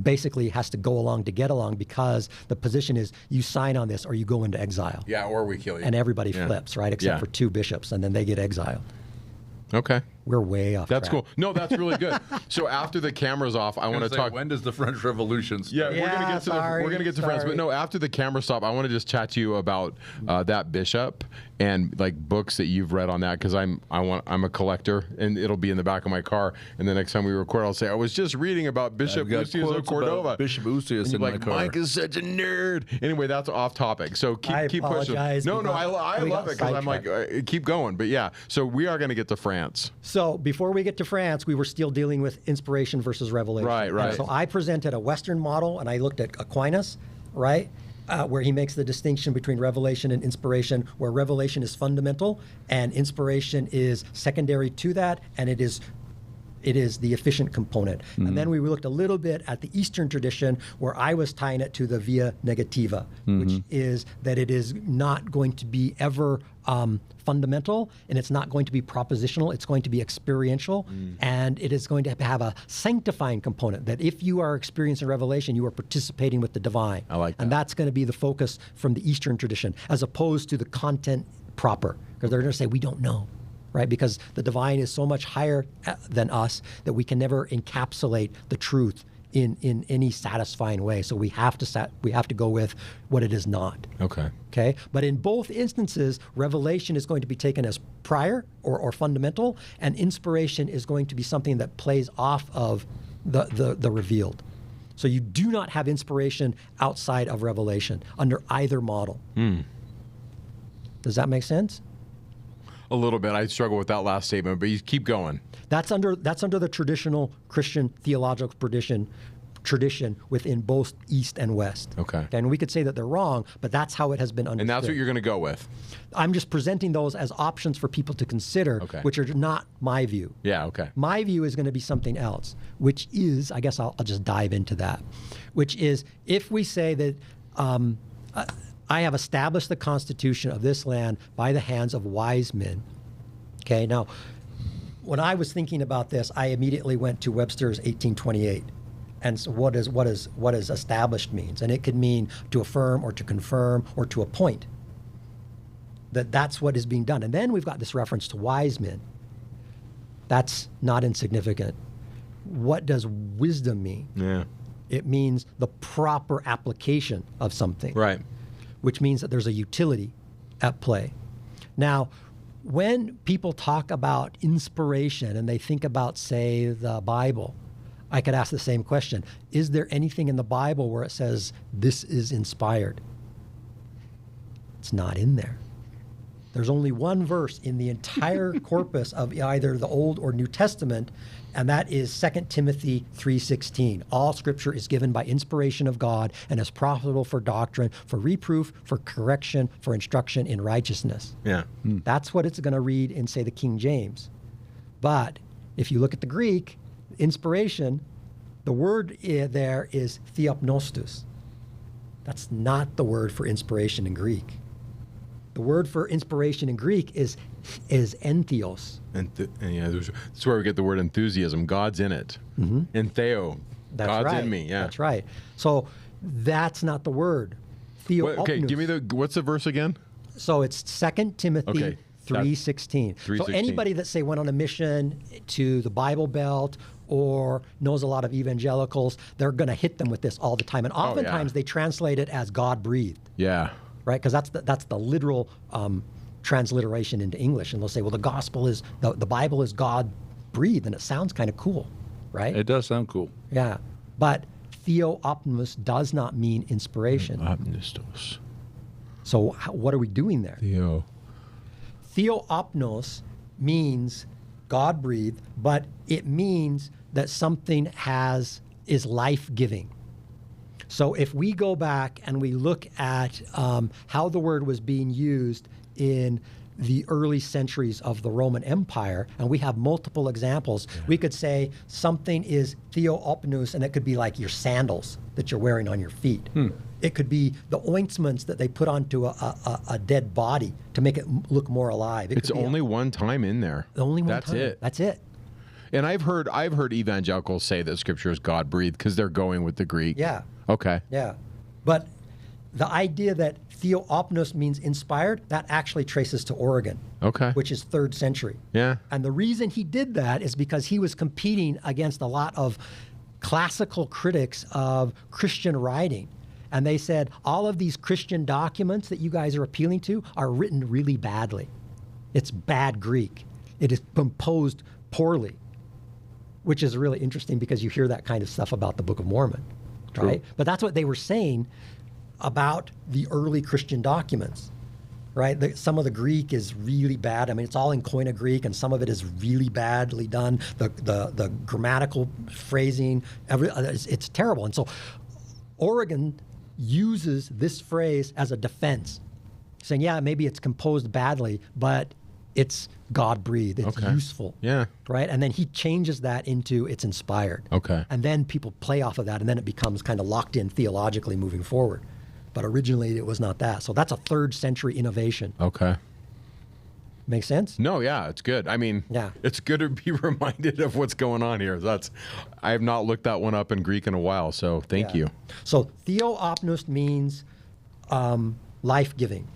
basically has to go along to get along, because the position is you sign on this or you go into exile. Yeah, or we kill you. And everybody flips, right? Except for two bishops, and then they get exiled. Okay. We're way off That's track. cool. No, that's really good. So after the camera's off, I want to talk. When does the French Revolution start? Yeah, we're gonna get to France, but no, after the camera stop, I want to just chat to you about that bishop and like books that you've read on that, because I'm a collector, and it'll be in the back of my car. And the next time we record, I'll say I was just reading about Bishop Osius of Cordova. Bishop Osius in my car. Mike is such a nerd. Anyway, that's off topic. So keep pushing. No, I love it, because I'm like keep going. But yeah, so we are going to get to France. So before we get to France, we were still dealing with inspiration versus revelation. Right. And so I presented a Western model, and I looked at Aquinas, right, where he makes the distinction between revelation and inspiration, where revelation is fundamental and inspiration is secondary to that, and it is the efficient component. Mm-hmm. And then we looked a little bit at the Eastern tradition, where I was tying it to the via negativa, which is that it is not going to be ever fundamental, and it's not going to be propositional. It's going to be experiential, and it is going to have a sanctifying component, that if you are experiencing revelation, you are participating with the divine. I like that. And that's going to be the focus from the Eastern tradition, as opposed to the content proper, because they're going to say, we don't know. Right, because the divine is so much higher than us that we can never encapsulate the truth in any satisfying way. So we have to go with what it is not. Okay. But in both instances, revelation is going to be taken as prior or fundamental, and inspiration is going to be something that plays off of the revealed. So you do not have inspiration outside of revelation under either model. Does that make sense? A little bit. I struggle with that last statement, but you keep going. That's under the traditional Christian theological tradition within both East and West. Okay. And we could say that they're wrong, but that's how it has been understood. And that's what you're going to go with. I'm just presenting those as options for people to consider, which are not my view. Yeah, okay. My view is going to be something else, which is, I guess I'll just dive into that, which is, if we say that I have established the constitution of this land by the hands of wise men. Okay, now, when I was thinking about this, I immediately went to Webster's 1828. And so what does established means? And it could mean to affirm or to confirm or to appoint. That's what is being done. And then we've got this reference to wise men. That's not insignificant. What does wisdom mean? Yeah. It means the proper application of something. Right. Which means that there's a utility at play. Now, when people talk about inspiration and they think about, say, the Bible, I could ask the same question. Is there anything in the Bible where it says this is inspired? It's not in there. There's only one verse in the entire corpus of either the Old or New Testament, and that is 2 Timothy 3:16. All Scripture is given by inspiration of God and is profitable for doctrine, for reproof, for correction, for instruction in righteousness. Yeah. That's what it's going to read in, say, the King James. But if you look at the Greek, inspiration, the word there is theopnostos. That's not the word for inspiration in Greek. The word for inspiration in Greek is entheos. And yeah, that's where we get the word enthusiasm. God's in it. And theo, That's God's right. in me. Yeah. That's right. So that's not the word. Theopnos. Okay, give me what's the verse again? So it's 2 Timothy Okay. 3:16. So 3:16. anybody that, say, went on a mission to the Bible Belt or knows a lot of evangelicals, they're going to hit them with this all the time. And oftentimes they translate it as God breathed, Yeah. right? Because that's the literal transliteration into English. And they'll say, well, the gospel is, the Bible is God breathed. And it sounds kind of cool, right? It does sound cool. Yeah. But theopnos does not mean inspiration. Opnistos. So what are we doing there? Theo. Theopnos means God breathed, but it means that something is life-giving. So if we go back and we look at how the word was being used in the early centuries of the Roman Empire, and we have multiple examples, we could say something is theopnos, and it could be like your sandals that you're wearing on your feet. It could be the ointments that they put onto a dead body to make it look more alive. It's only one time in there. Only one That's time. it. That's it. And I've heard evangelicals say that Scripture is God breathed because they're going with the Greek. Yeah. Okay. Yeah. But the idea that theopnos means inspired, that actually traces to Origen, Okay. which is 3rd century. Yeah. And the reason he did that is because he was competing against a lot of classical critics of Christian writing. And they said, all of these Christian documents that you guys are appealing to are written really badly. It's bad Greek. It is composed poorly, which is really interesting because you hear that kind of stuff about the Book of Mormon, right? But that's what they were saying about the early Christian documents, right? Some of the Greek is really bad. I mean, it's all in Koine Greek, and some of it is really badly done. The grammatical phrasing, it's terrible. And so Origen uses this phrase as a defense, saying, yeah, maybe it's composed badly, but it's God-breathed. It's useful. Yeah. Right? And then he changes that into it's inspired. Okay. And then people play off of that, and then it becomes kind of locked in theologically moving forward. But originally it was not that. So that's a 3rd century innovation. Okay. Make sense? No, yeah, it's good. I mean, Yeah. it's good to be reminded of what's going on here. I have not looked that one up in Greek in a while, so thank you. So theopnos means life-giving.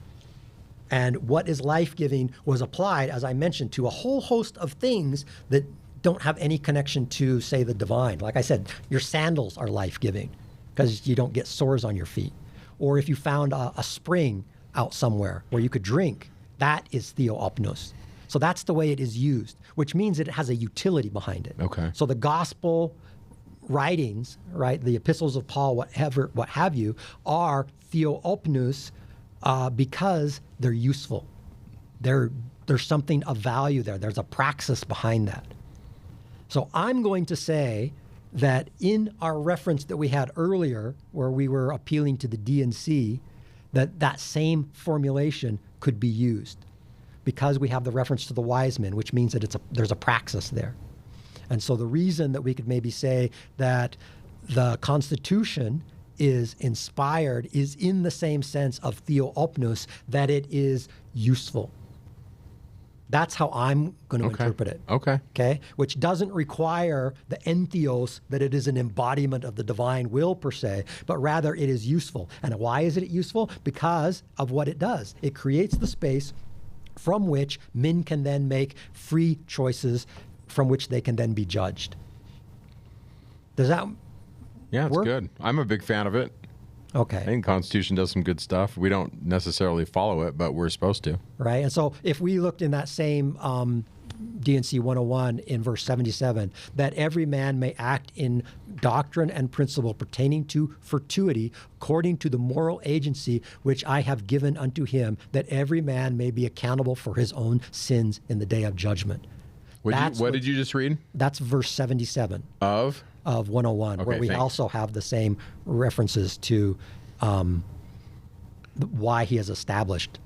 And what is life-giving was applied, as I mentioned, to a whole host of things that don't have any connection to, say, the divine. Like I said, your sandals are life-giving because you don't get sores on your feet. Or if you found a spring out somewhere where you could drink, that is theopnos. So that's the way it is used, which means it has a utility behind it. Okay. So the gospel writings, right, the epistles of Paul, what have you, are theopnos because they're useful. There's something of value there. There's a praxis behind that. So I'm going to say that in our reference that we had earlier, where we were appealing to the D&C, that same formulation could be used because we have the reference to the wise men, which means that there's a praxis there. And so the reason that we could maybe say that the Constitution is inspired is in the same sense of theopnos, that it is useful. That's how I'm going to interpret it. Okay. Which doesn't require the entheos, that it is an embodiment of the divine will per se, but rather it is useful. And why is it useful? Because of what it does. It creates the space from which men can then make free choices from which they can then be judged. Does that Yeah, it's work? good. I'm a big fan of it. Okay. I think Constitution does some good stuff. We don't necessarily follow it, but we're supposed to. Right. And so if we looked in that same D&C 101 in verse 77, that every man may act in doctrine and principle pertaining to fortuity according to the moral agency which I have given unto him, that every man may be accountable for his own sins in the day of judgment. What did you just read? That's verse 77 Of 101, where we thanks. also have the same references to why he has established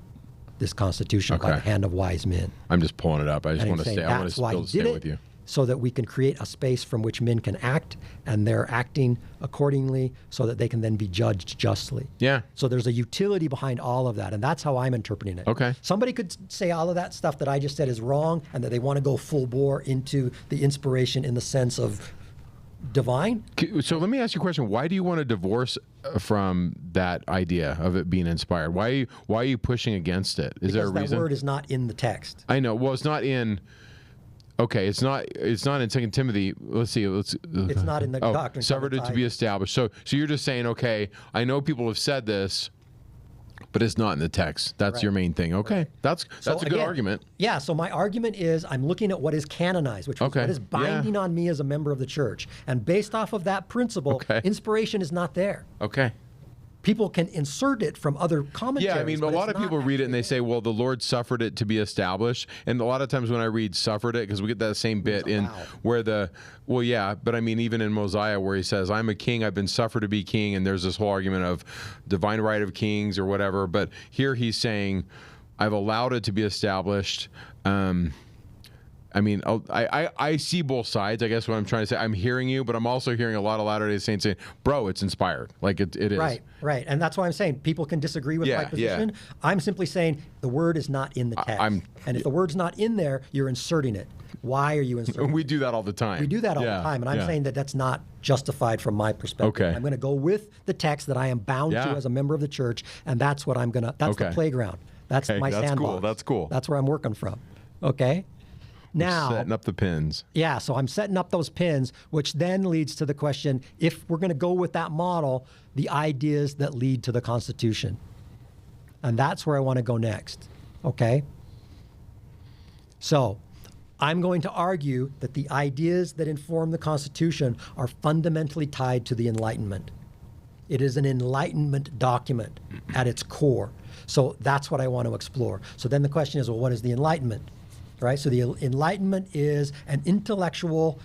this Constitution by Okay. the hand of wise men. I'm just pulling it up. I just And want to he's stay. saying I want that's to why still he stay did with it, you. so that we can create a space from which men can act, and they're acting accordingly so that they can then be judged justly. Yeah. So there's a utility behind all of that, and that's how I'm interpreting it. Okay. Somebody could say all of that stuff that I just said is wrong, and that they want to go full bore into the inspiration in the sense of divine. So let me ask you a question. Why do you want to divorce from that idea of it being inspired? Why are you pushing against it? Is there a Because reason? that word is not in the text. I know. Well, it's not in. Okay, it's not in 2 Timothy. Let's see. It's not in the doctrine. Suffered it to be established. So you're just saying, okay, I know people have said this, but it's not in the text. That's Right. your main thing. Okay, that's So a good again, argument. Yeah, so my argument is I'm looking at what is canonized, which is Okay, what is binding yeah. on me as a member of the church. And based off of that principle, Okay. inspiration is not there. Okay. People can insert it from other commentaries. Yeah, I mean, a but lot it's of people not read it and they actually say, well, the Lord suffered it to be established. And a lot of times when I read suffered it, because we get that same bit in allow. where well, yeah, but I mean, even in Mosiah where he says, I'm a king, I've been suffered to be king. And there's this whole argument of divine right of kings or whatever. But here he's saying, I've allowed it to be established. I mean, I see both sides. I guess what I'm trying to say, I'm hearing you, but I'm also hearing a lot of Latter-day Saints saying, bro, it's inspired. Like it is. Right. And that's why I'm saying people can disagree with Yeah, my position. I'm simply saying the word is not in the text. And if the word's not in there, you're inserting it. Why are you inserting it? We do that all the time. We do that all the time, and I'm saying that that's not justified from my perspective. Okay. I'm going to go with the text that I am bound to Yeah. as a member of the church, and that's what I'm going to, that's the Okay. playground. That's Okay, my that's sandbox. cool, that's cool. That's where I'm working from. Okay? Now, Setting up the pins. yeah, so I'm setting up those pins, which then leads to the question, if we're going to go with that model, the ideas that lead to the Constitution. And that's where I want to go next. Okay? So, I'm going to argue that the ideas that inform the Constitution are fundamentally tied to the Enlightenment. It is an Enlightenment document at its core. So that's what I want to explore. So then the question is, well, what is the Enlightenment? Right? So the Enlightenment is an intellectual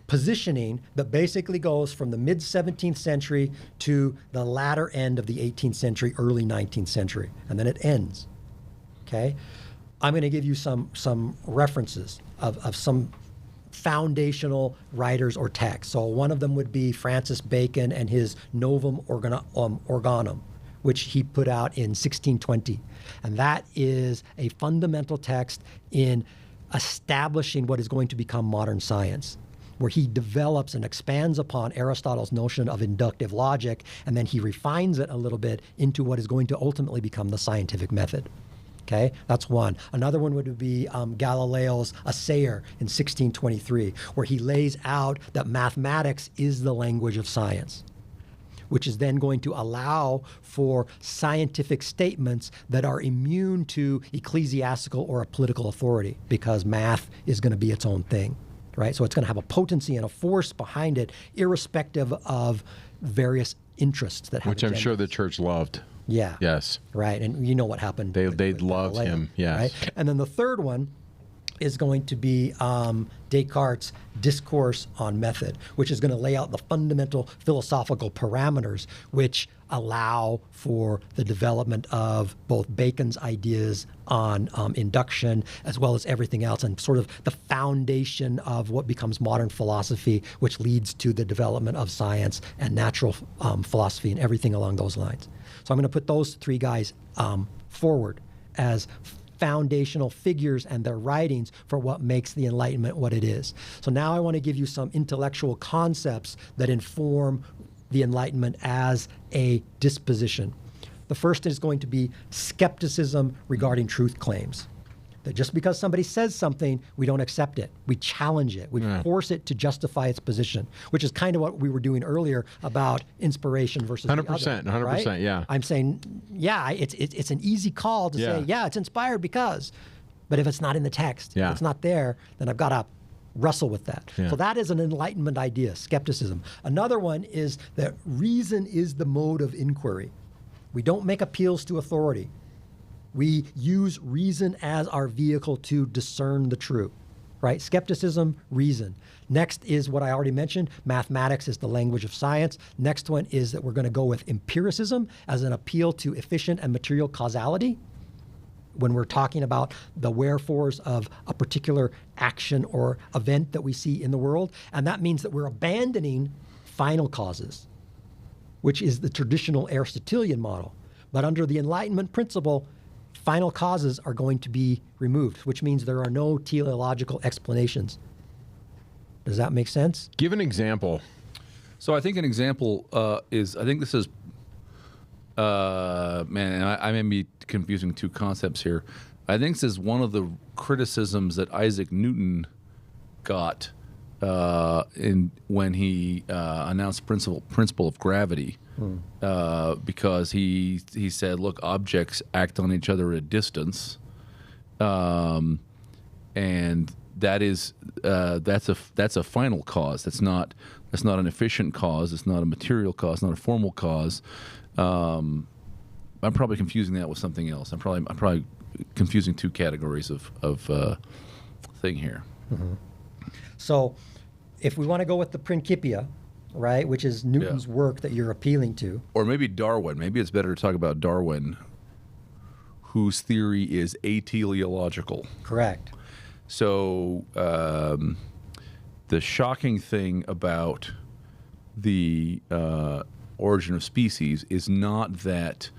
positioning that basically goes from the mid-17th century to the latter end of the 18th century, early 19th century, and then it ends. Okay? I'm going to give you some references of some foundational writers or texts. So one of them would be Francis Bacon and his Novum Organum, which he put out in 1620. And that is a fundamental text in establishing what is going to become modern science, where he develops and expands upon Aristotle's notion of inductive logic, and then he refines it a little bit into what is going to ultimately become the scientific method. Okay, that's one. Another one would be Galileo's Assayer in 1623, where he lays out that mathematics is the language of science, which is then going to allow for scientific statements that are immune to ecclesiastical or a political authority, because math is going to be its own thing, right? So it's going to have a potency and a force behind it, irrespective of various interests that have Which I'm sure the agendas. church loved. Yeah. Yes. Right. And you know what happened. They with loved Galileo, him, yes. Right? And then the third one is going to be Descartes' Discourse on Method, which is going to lay out the fundamental philosophical parameters which allow for the development of both Bacon's ideas on induction as well as everything else, and sort of the foundation of what becomes modern philosophy, which leads to the development of science and natural philosophy and everything along those lines. So I'm going to put those three guys forward as foundational figures and their writings for what makes the Enlightenment what it is. So now I want to give you some intellectual concepts that inform the Enlightenment as a disposition. The first is going to be skepticism regarding truth claims. That just because somebody says something, we don't accept it. We challenge it. We force it to justify its position, which is kind of what we were doing earlier about inspiration versus 100%, the other, 100%, right? yeah. I'm saying, yeah, it's an easy call to say, yeah, it's inspired because. But if it's not in the text, Yeah. if it's not there, then I've got to wrestle with that. Yeah. So that is an Enlightenment idea, skepticism. Another one is that reason is the mode of inquiry. We don't make appeals to authority. We use reason as our vehicle to discern the true, right? Skepticism, reason. Next is what I already mentioned. Mathematics is the language of science. Next one is that we're going to go with empiricism as an appeal to efficient and material causality when we're talking about the wherefores of a particular action or event that we see in the world. And that means that we're abandoning final causes, which is the traditional Aristotelian model. But under the Enlightenment principle, final causes are going to be removed, which means there are no teleological explanations. Does that make sense? Give an example. So I think an example is, I think this is, man, I may be confusing two concepts here. I think this is one of the criticisms that Isaac Newton got when he announced principle of gravity, because he said, look, objects act on each other at a distance, and that's a final cause. That's not an efficient cause. It's not a material cause. Not a formal cause. I'm probably confusing that with something else. I'm probably confusing two categories of thing here. Mm-hmm. So if we want to go with the Principia, right, which is Newton's work that you're appealing to. Or maybe Darwin. Maybe it's better to talk about Darwin, whose theory is ateleological. Correct. So the shocking thing about the origin of species is not that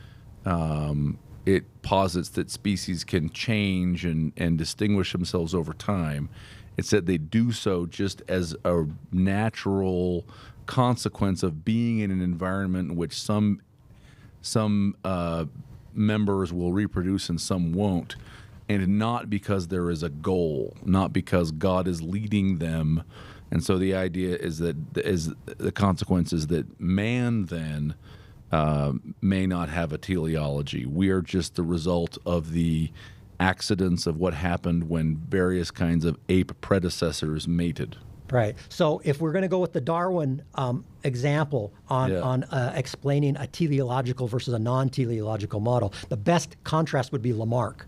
it posits that species can change and distinguish themselves over time. It's that they do so just as a natural consequence of being in an environment in which some members will reproduce and some won't, and not because there is a goal, not because God is leading them. And so the idea is that the consequence is that man then may not have a teleology. We are just the result of the accidents of what happened when various kinds of ape predecessors mated. Right. So if we're going to go with the Darwin example on explaining a teleological versus a non-teleological model, the best contrast would be Lamarck.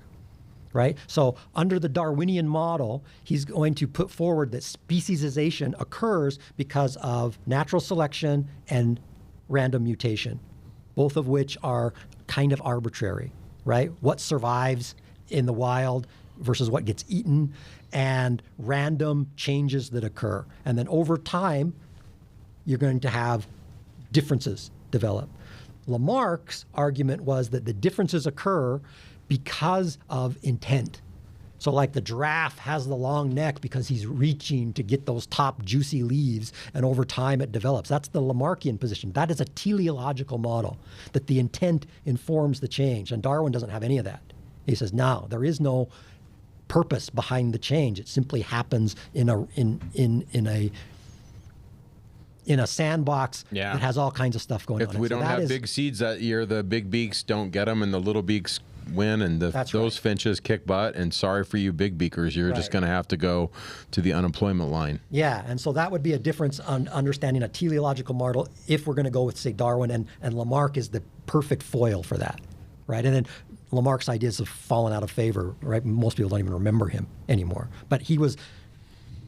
Right? So under the Darwinian model, he's going to put forward that speciesization occurs because of natural selection and random mutation, both of which are kind of arbitrary, right? What survives in the wild versus what gets eaten, and random changes that occur. And then over time, you're going to have differences develop. Lamarck's argument was that the differences occur because of intent. So like the giraffe has the long neck because he's reaching to get those top juicy leaves, and over time it develops. That's the Lamarckian position. That is a teleological model, that the intent informs the change. And Darwin doesn't have any of that. He says, no, there is no purpose behind the change. It simply happens in a sandbox that has all kinds of stuff going on. If we don't have big seeds that year, the big beaks don't get them, and the little beaks win, and those finches kick butt. And sorry for you big beakers, you're just going to have to go to the unemployment line. Yeah, and so that would be a difference on understanding a teleological model if we're going to go with, say, Darwin, and Lamarck is the perfect foil for that, right? And then Lamarck's ideas have fallen out of favor, right? Most people don't even remember him anymore. But he was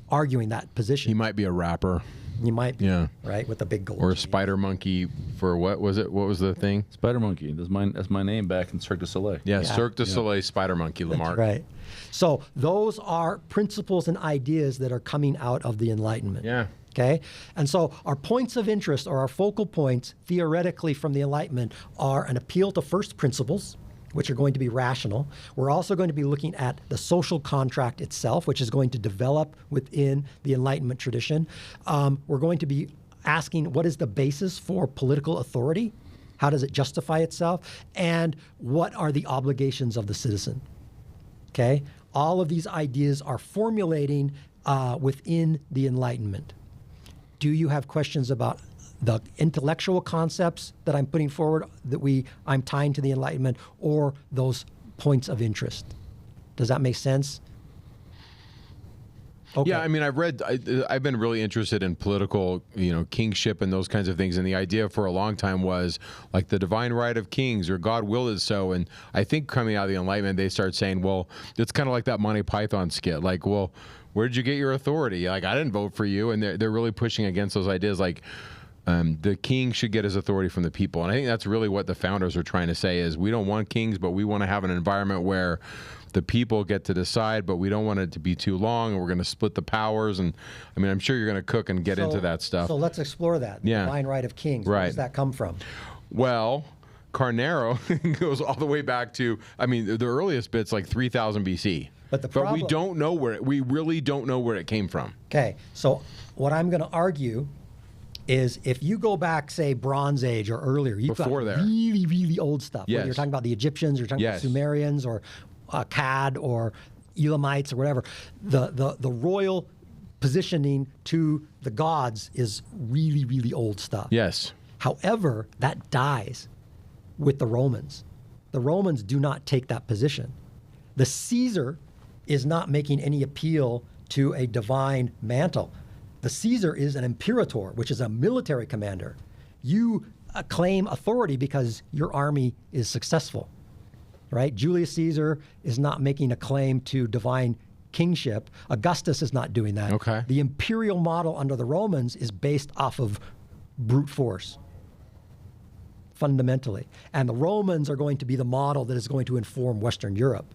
arguing that position. He might be a rapper. You might be, right, with the big gold. Or a chain. spider monkey for what was it? What was the thing? Spider monkey. That's my name back in Cirque du Soleil. Yeah, Cirque du Soleil spider monkey, Lamarck. That's right. So those are principles and ideas that are coming out of the Enlightenment. Yeah. Okay? And so our points of interest, or our focal points, theoretically from the Enlightenment, are an appeal to first principles, which are going to be rational. We're also going to be looking at the social contract itself, which is going to develop within the Enlightenment tradition. We're going to be asking, what is the basis for political authority? How does it justify itself? And what are the obligations of the citizen? Okay? All of these ideas are formulating within the Enlightenment. Do you have questions about the intellectual concepts that I'm putting forward that I'm tying to the Enlightenment, or those points of interest? Does that make sense? Okay. Yeah, I mean, I've been really interested in political, kingship and those kinds of things. And the idea for a long time was like the divine right of kings, or God will it so. And I think coming out of the Enlightenment, they start saying, well, it's kind of like that Monty Python skit. Like, well, where did you get your authority? Like, I didn't vote for you. And they're really pushing against those ideas. Like, the king should get his authority from the people. And I think that's really what the founders are trying to say is we don't want kings, but we want to have an environment where the people get to decide, but we don't want it to be too long, and we're going to split the powers. And I mean, I'm sure you're going to cook and get into that stuff. So let's explore that. The divine right of kings. Right. Where does that come from? Well, Carnero goes all the way back to, I mean, the earliest bit's like 3000 BC. But we don't know we really don't know where it came from. Okay, so what I'm going to argue is if you go back, say, Bronze Age or earlier, you've got really, really old stuff. Yes. Whether you're talking about the Egyptians, you're talking about Sumerians, or Akkad, or Elamites, or whatever. The royal positioning to the gods is really, really old stuff. Yes. However, that dies with the Romans. The Romans do not take that position. The Caesar is not making any appeal to a divine mantle. The Caesar is an imperator, which is a military commander. You claim authority because your army is successful, right? Julius Caesar is not making a claim to divine kingship. Augustus is not doing that. Okay. The imperial model under the Romans is based off of brute force, fundamentally. And the Romans are going to be the model that is going to inform Western Europe.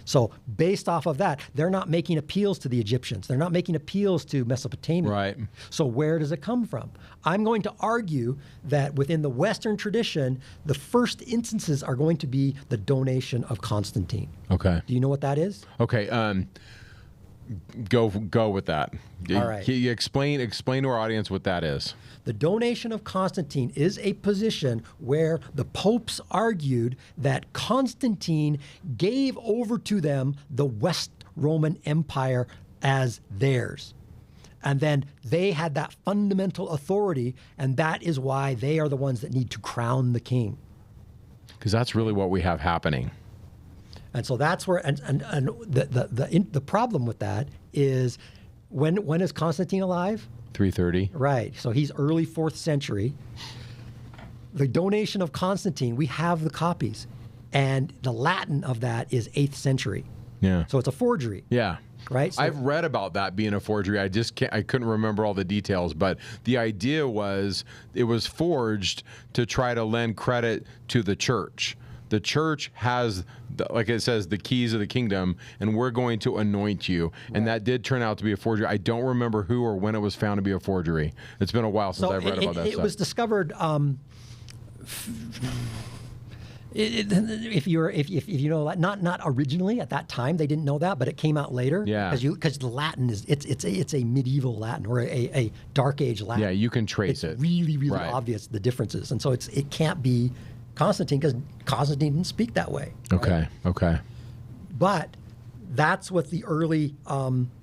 So based off of that, they're not making appeals to the Egyptians. They're not making appeals to Mesopotamia. Right. So where does it come from? I'm going to argue that within the Western tradition, the first instances are going to be the donation of Constantine. Okay. Do you know what that is? Okay. Go with that. All right. You explain to our audience what that is. The donation of Constantine is a position where the popes argued that Constantine gave over to them the West Roman Empire as theirs. And then they had that fundamental authority, and that is why they are the ones that need to crown the king. Because that's really what we have happening. And so that's where, and the problem with that is, when is Constantine alive? 330. Right. So he's early 4th century. The donation of Constantine, we have the copies, and the Latin of that is 8th century. Yeah. So it's a forgery. Yeah. Right. So, I've read about that being a forgery. I couldn't remember all the details, but the idea was it was forged to try to lend credit to the church. The church has, like it says, the keys of the kingdom, and we're going to anoint you. Right. And that did turn out to be a forgery. I don't remember who or when it was found to be a forgery. It's been a while since I've read about that stuff. It was discovered. If you know, not originally at that time, they didn't know that, but it came out later. Yeah. Because the Latin is it's a medieval Latin, or a Dark Age Latin. Yeah, you can trace it. It's really, really obvious, the differences, and so it can't be Constantine, because Constantine didn't speak that way. Okay. Right? Okay. But that's what the early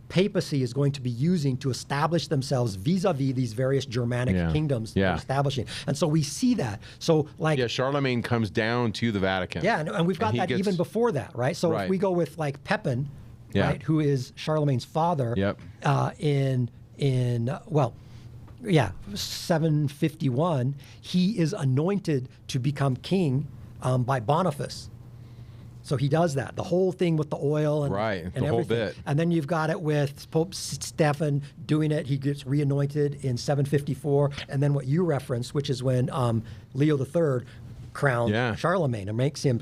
papacy is going to be using to establish themselves vis-a-vis these various Germanic kingdoms they're establishing. And so we see that. So Charlemagne comes down to the Vatican. Yeah, and we've got that even before that, right? So if we go with like Pepin, right, who is Charlemagne's father, in 751, he is anointed to become king by Boniface. So he does that, the whole thing with the oil and, and everything. Whole bit. And then you've got it with Pope Stephen doing it. He gets reanointed in 754. And then what you referenced, which is when Leo III crowned Charlemagne and makes him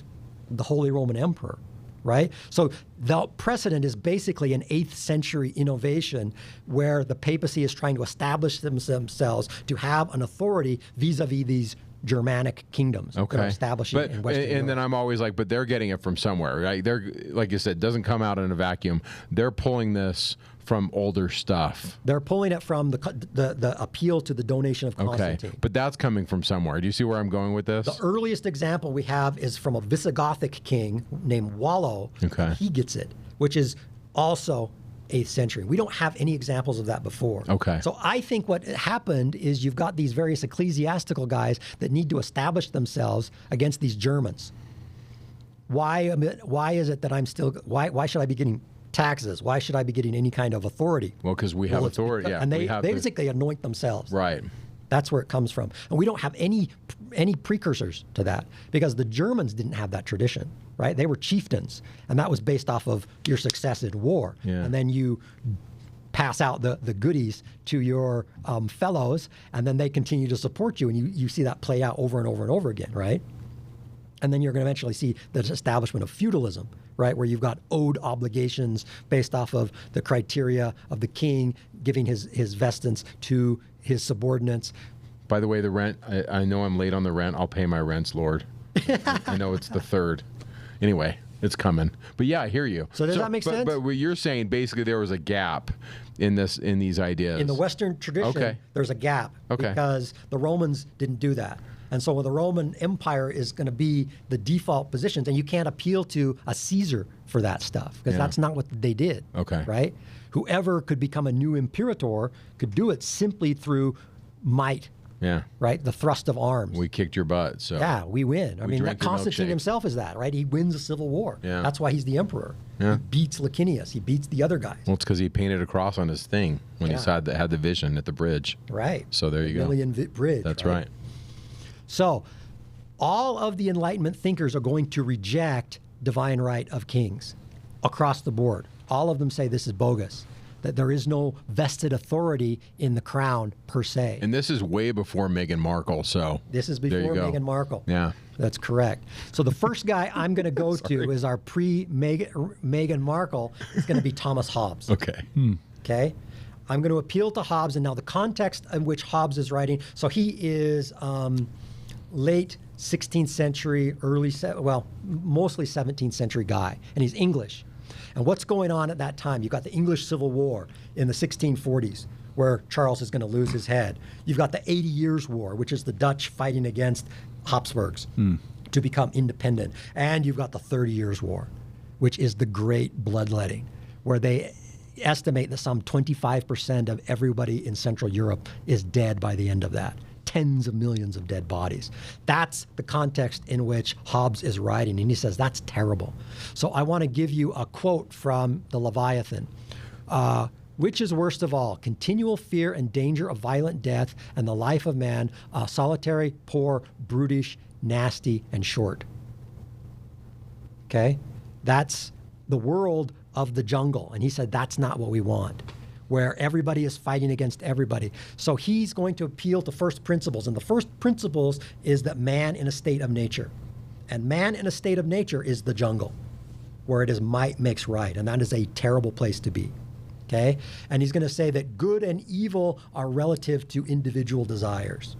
the Holy Roman Emperor. Right? So the precedent is basically an 8th century innovation where the papacy is trying to establish themselves to have an authority vis-a-vis these Germanic kingdoms that are establishing in Western Europe. And then I'm always like, but they're getting it from somewhere, right? They're, like you said, it doesn't come out in a vacuum. They're pulling this from older stuff. They're pulling it from the appeal to the donation of Constantine. Okay, but that's coming from somewhere. Do you see where I'm going with this? The earliest example we have is from a Visigothic king named Wallo. Okay. He gets it, which is also 8th century. We don't have any examples of that before. Okay. So I think what happened is you've got these various ecclesiastical guys that need to establish themselves against these Germans. why is it that I'm still, why should I be getting taxes? Why should I be getting any kind of authority? Well, because we have authority. Yeah, and we they have basically anoint themselves. Right. That's where it comes from. And we don't have any precursors to that, because the Germans didn't have that tradition, right? They were chieftains, and that was based off of your success in war. Yeah. And then you pass out the goodies to your fellows, and then they continue to support you, and you see that play out over and over and over again, right? And then you're going to eventually see the establishment of feudalism, right, where you've got owed obligations based off of the criteria of the king giving his vestance to his subordinates. By the way, the rent, I know I'm late on the rent. I'll pay my rents, Lord. I know it's the 3rd. Anyway, it's coming. But yeah, I hear you. So does that make sense? But what you're saying, basically, there was a gap in these ideas. In the Western tradition, there's a gap because the Romans didn't do that. And so the Roman Empire is going to be the default positions, and you can't appeal to a Caesar for that stuff, because that's not what they did. Okay. Right? Whoever could become a new imperator could do it simply through might. Yeah. Right? The thrust of arms. We kicked your butt. So yeah, we win. I mean, drank your Constantine milkshake. himself is that, right? He wins a civil war. Yeah. That's why he's the emperor. Yeah. He beats Licinius. He beats the other guys. Well, it's because he painted a cross on his thing when he had the vision at the bridge. Right. So there you go. Bridge. That's right. So all of the Enlightenment thinkers are going to reject divine right of kings across the board. All of them say this is bogus, that there is no vested authority in the crown per se. And this is way before Meghan Markle, so This is there you before go. Meghan Markle. Yeah. That's correct. So the first guy I'm going to go to is our pre-Meghan Markle. It's going to be Thomas Hobbes. Okay. Okay? I'm going to appeal to Hobbes, and now the context in which Hobbes is writing. So he is late 16th century, mostly 17th century guy, and he's English. And what's going on at that time? You've got the English Civil War in the 1640s, where Charles is going to lose his head. You've got the 80 Years' War, which is the Dutch fighting against Habsburgs to become independent. And you've got the 30 Years' War, which is the great bloodletting, where they estimate that some 25% of everybody in Central Europe is dead by the end of that. Tens of millions of dead bodies. That's the context in which Hobbes is writing, and he says that's terrible. So I want to give you a quote from the Leviathan. Which is worst of all, continual fear and danger of violent death, and the life of man, solitary, poor, brutish, nasty, and short. Okay? That's the world of the jungle. And he said that's not what we want, where everybody is fighting against everybody. So he's going to appeal to first principles. And the first principles is that man in a state of nature. And man in a state of nature is the jungle, where it is might makes right. And that is a terrible place to be. Okay? And he's going to say that good and evil are relative to individual desires.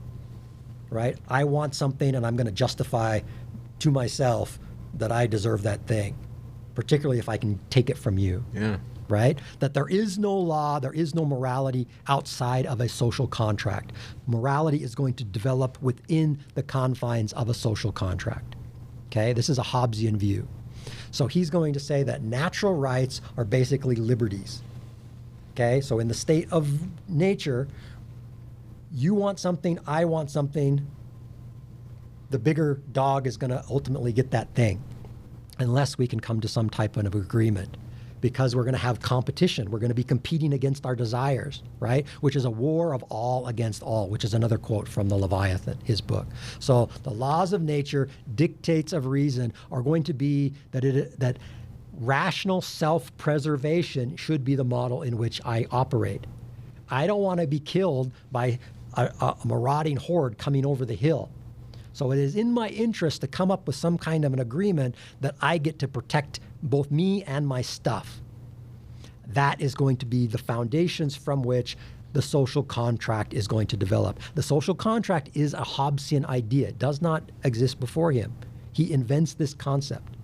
Right? I want something, and I'm going to justify to myself that I deserve that thing, particularly if I can take it from you. Yeah. Right? That there is no law, there is no morality outside of a social contract. Morality is going to develop within the confines of a social contract. Okay? This is a Hobbesian view. So he's going to say that natural rights are basically liberties. Okay? So in the state of nature, you want something, I want something, the bigger dog is going to ultimately get that thing, unless we can come to some type of agreement. Because we're going to have competition. We're going to be competing against our desires, right? Which is a war of all against all, which is another quote from the Leviathan, his book. So the laws of nature, dictates of reason, are going to be that rational self-preservation should be the model in which I operate. I don't want to be killed by a marauding horde coming over the hill. So it is in my interest to come up with some kind of an agreement that I get to protect both me and my stuff. That is going to be the foundations from which the social contract is going to develop. The social contract is a Hobbesian idea. It does not exist before him. He invents this concept,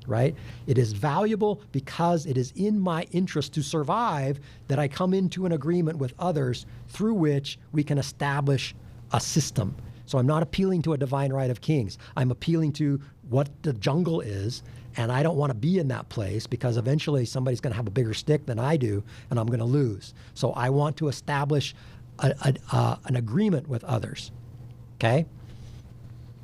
right? It is valuable because it is in my interest to survive that I come into an agreement with others through which we can establish a system. So I'm not appealing to a divine right of kings. I'm appealing to what the jungle is, and I don't want to be in that place because eventually somebody's going to have a bigger stick than I do, and I'm going to lose. So I want to establish an agreement with others. Okay?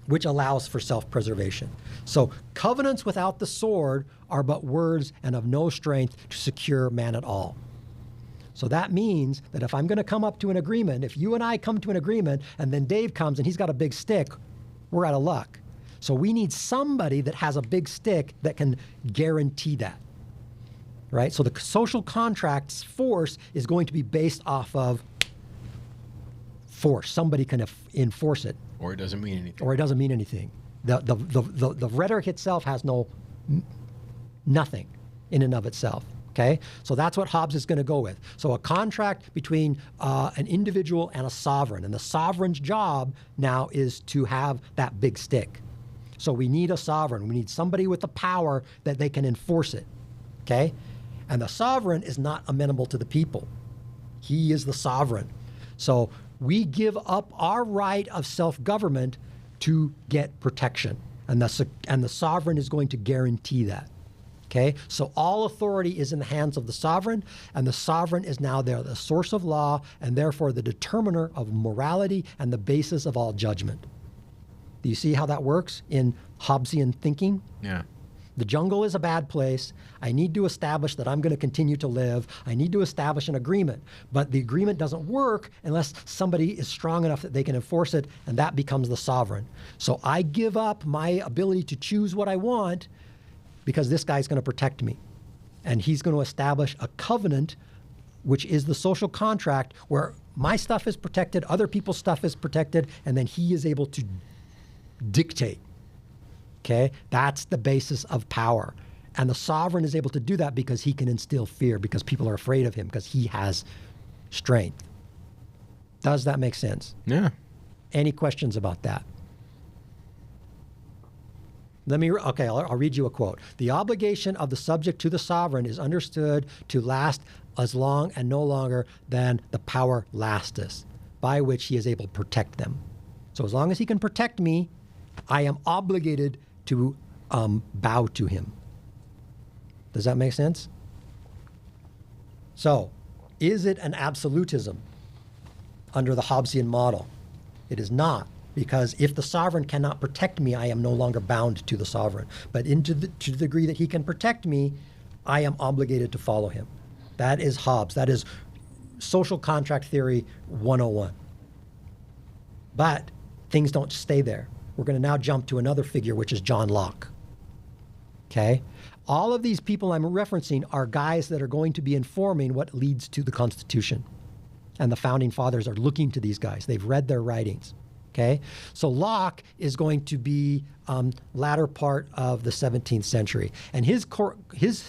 which allows for self-preservation. So covenants without the sword are but words and of no strength to secure man at all. So that means that if I'm going to come up to an agreement, if you and I come to an agreement and then Dave comes and he's got a big stick, we're out of luck. So we need somebody that has a big stick that can guarantee that, right? So the social contract's force is going to be based off of force. Somebody can enforce it. Or it doesn't mean anything. Or it doesn't mean anything. The rhetoric itself has nothing in and of itself. Okay, so that's what Hobbes is going to go with. So a contract between an individual and a sovereign, and the sovereign's job now is to have that big stick. So we need a sovereign. We need somebody with the power that they can enforce it. Okay, and the sovereign is not amenable to the people. He is the sovereign. So we give up our right of self-government to get protection, and the sovereign is going to guarantee that. Okay, so all authority is in the hands of the sovereign, and the sovereign is now there, the source of law, and therefore the determiner of morality and the basis of all judgment. Do you see how that works in Hobbesian thinking? Yeah. The jungle is a bad place. I need to establish that I'm going to continue to live. I need to establish an agreement. But the agreement doesn't work unless somebody is strong enough that they can enforce it, and that becomes the sovereign. So I give up my ability to choose what I want because this guy's going to protect me. And he's going to establish a covenant, which is the social contract, where my stuff is protected, other people's stuff is protected, and then he is able to dictate. Okay? That's the basis of power. And the sovereign is able to do that because he can instill fear, because people are afraid of him, because he has strength. Does that make sense? Yeah. Any questions about that? I'll read you a quote. The obligation of the subject to the sovereign is understood to last as long and no longer than the power lasteth, by which he is able to protect them. So as long as he can protect me, I am obligated to bow to him. Does that make sense? So, is it an absolutism under the Hobbesian model? It is not. Because if the sovereign cannot protect me, I am no longer bound to the sovereign. But to the degree that he can protect me, I am obligated to follow him. That is Hobbes. That is social contract theory 101. But things don't stay there. We're going to now jump to another figure, which is John Locke. Okay? All of these people I'm referencing are guys that are going to be informing what leads to the Constitution. And the Founding Fathers are looking to these guys. They've read their writings. Okay, so Locke is going to be latter part of the 17th century, and his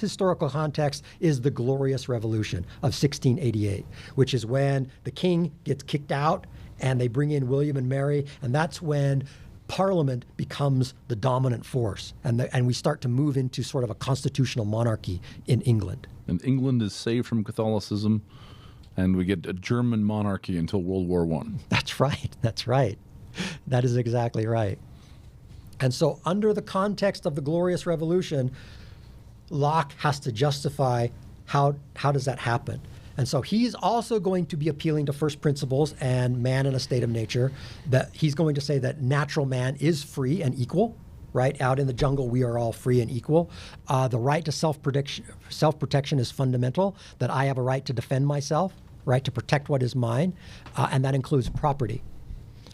historical context is the Glorious Revolution of 1688, which is when the king gets kicked out and they bring in William and Mary, and that's when Parliament becomes the dominant force, and we start to move into sort of a constitutional monarchy in England. And England is saved from Catholicism, and we get a German monarchy until World War I. That's right. That's right. That is exactly right. And so under the context of the Glorious Revolution, Locke has to justify how does that happen. And so he's also going to be appealing to first principles and man in a state of nature, that he's going to say that natural man is free and equal, right? Out in the jungle, we are all free and equal. The right to self-protection is fundamental, that I have a right to defend myself, right, to protect what is mine, and that includes property.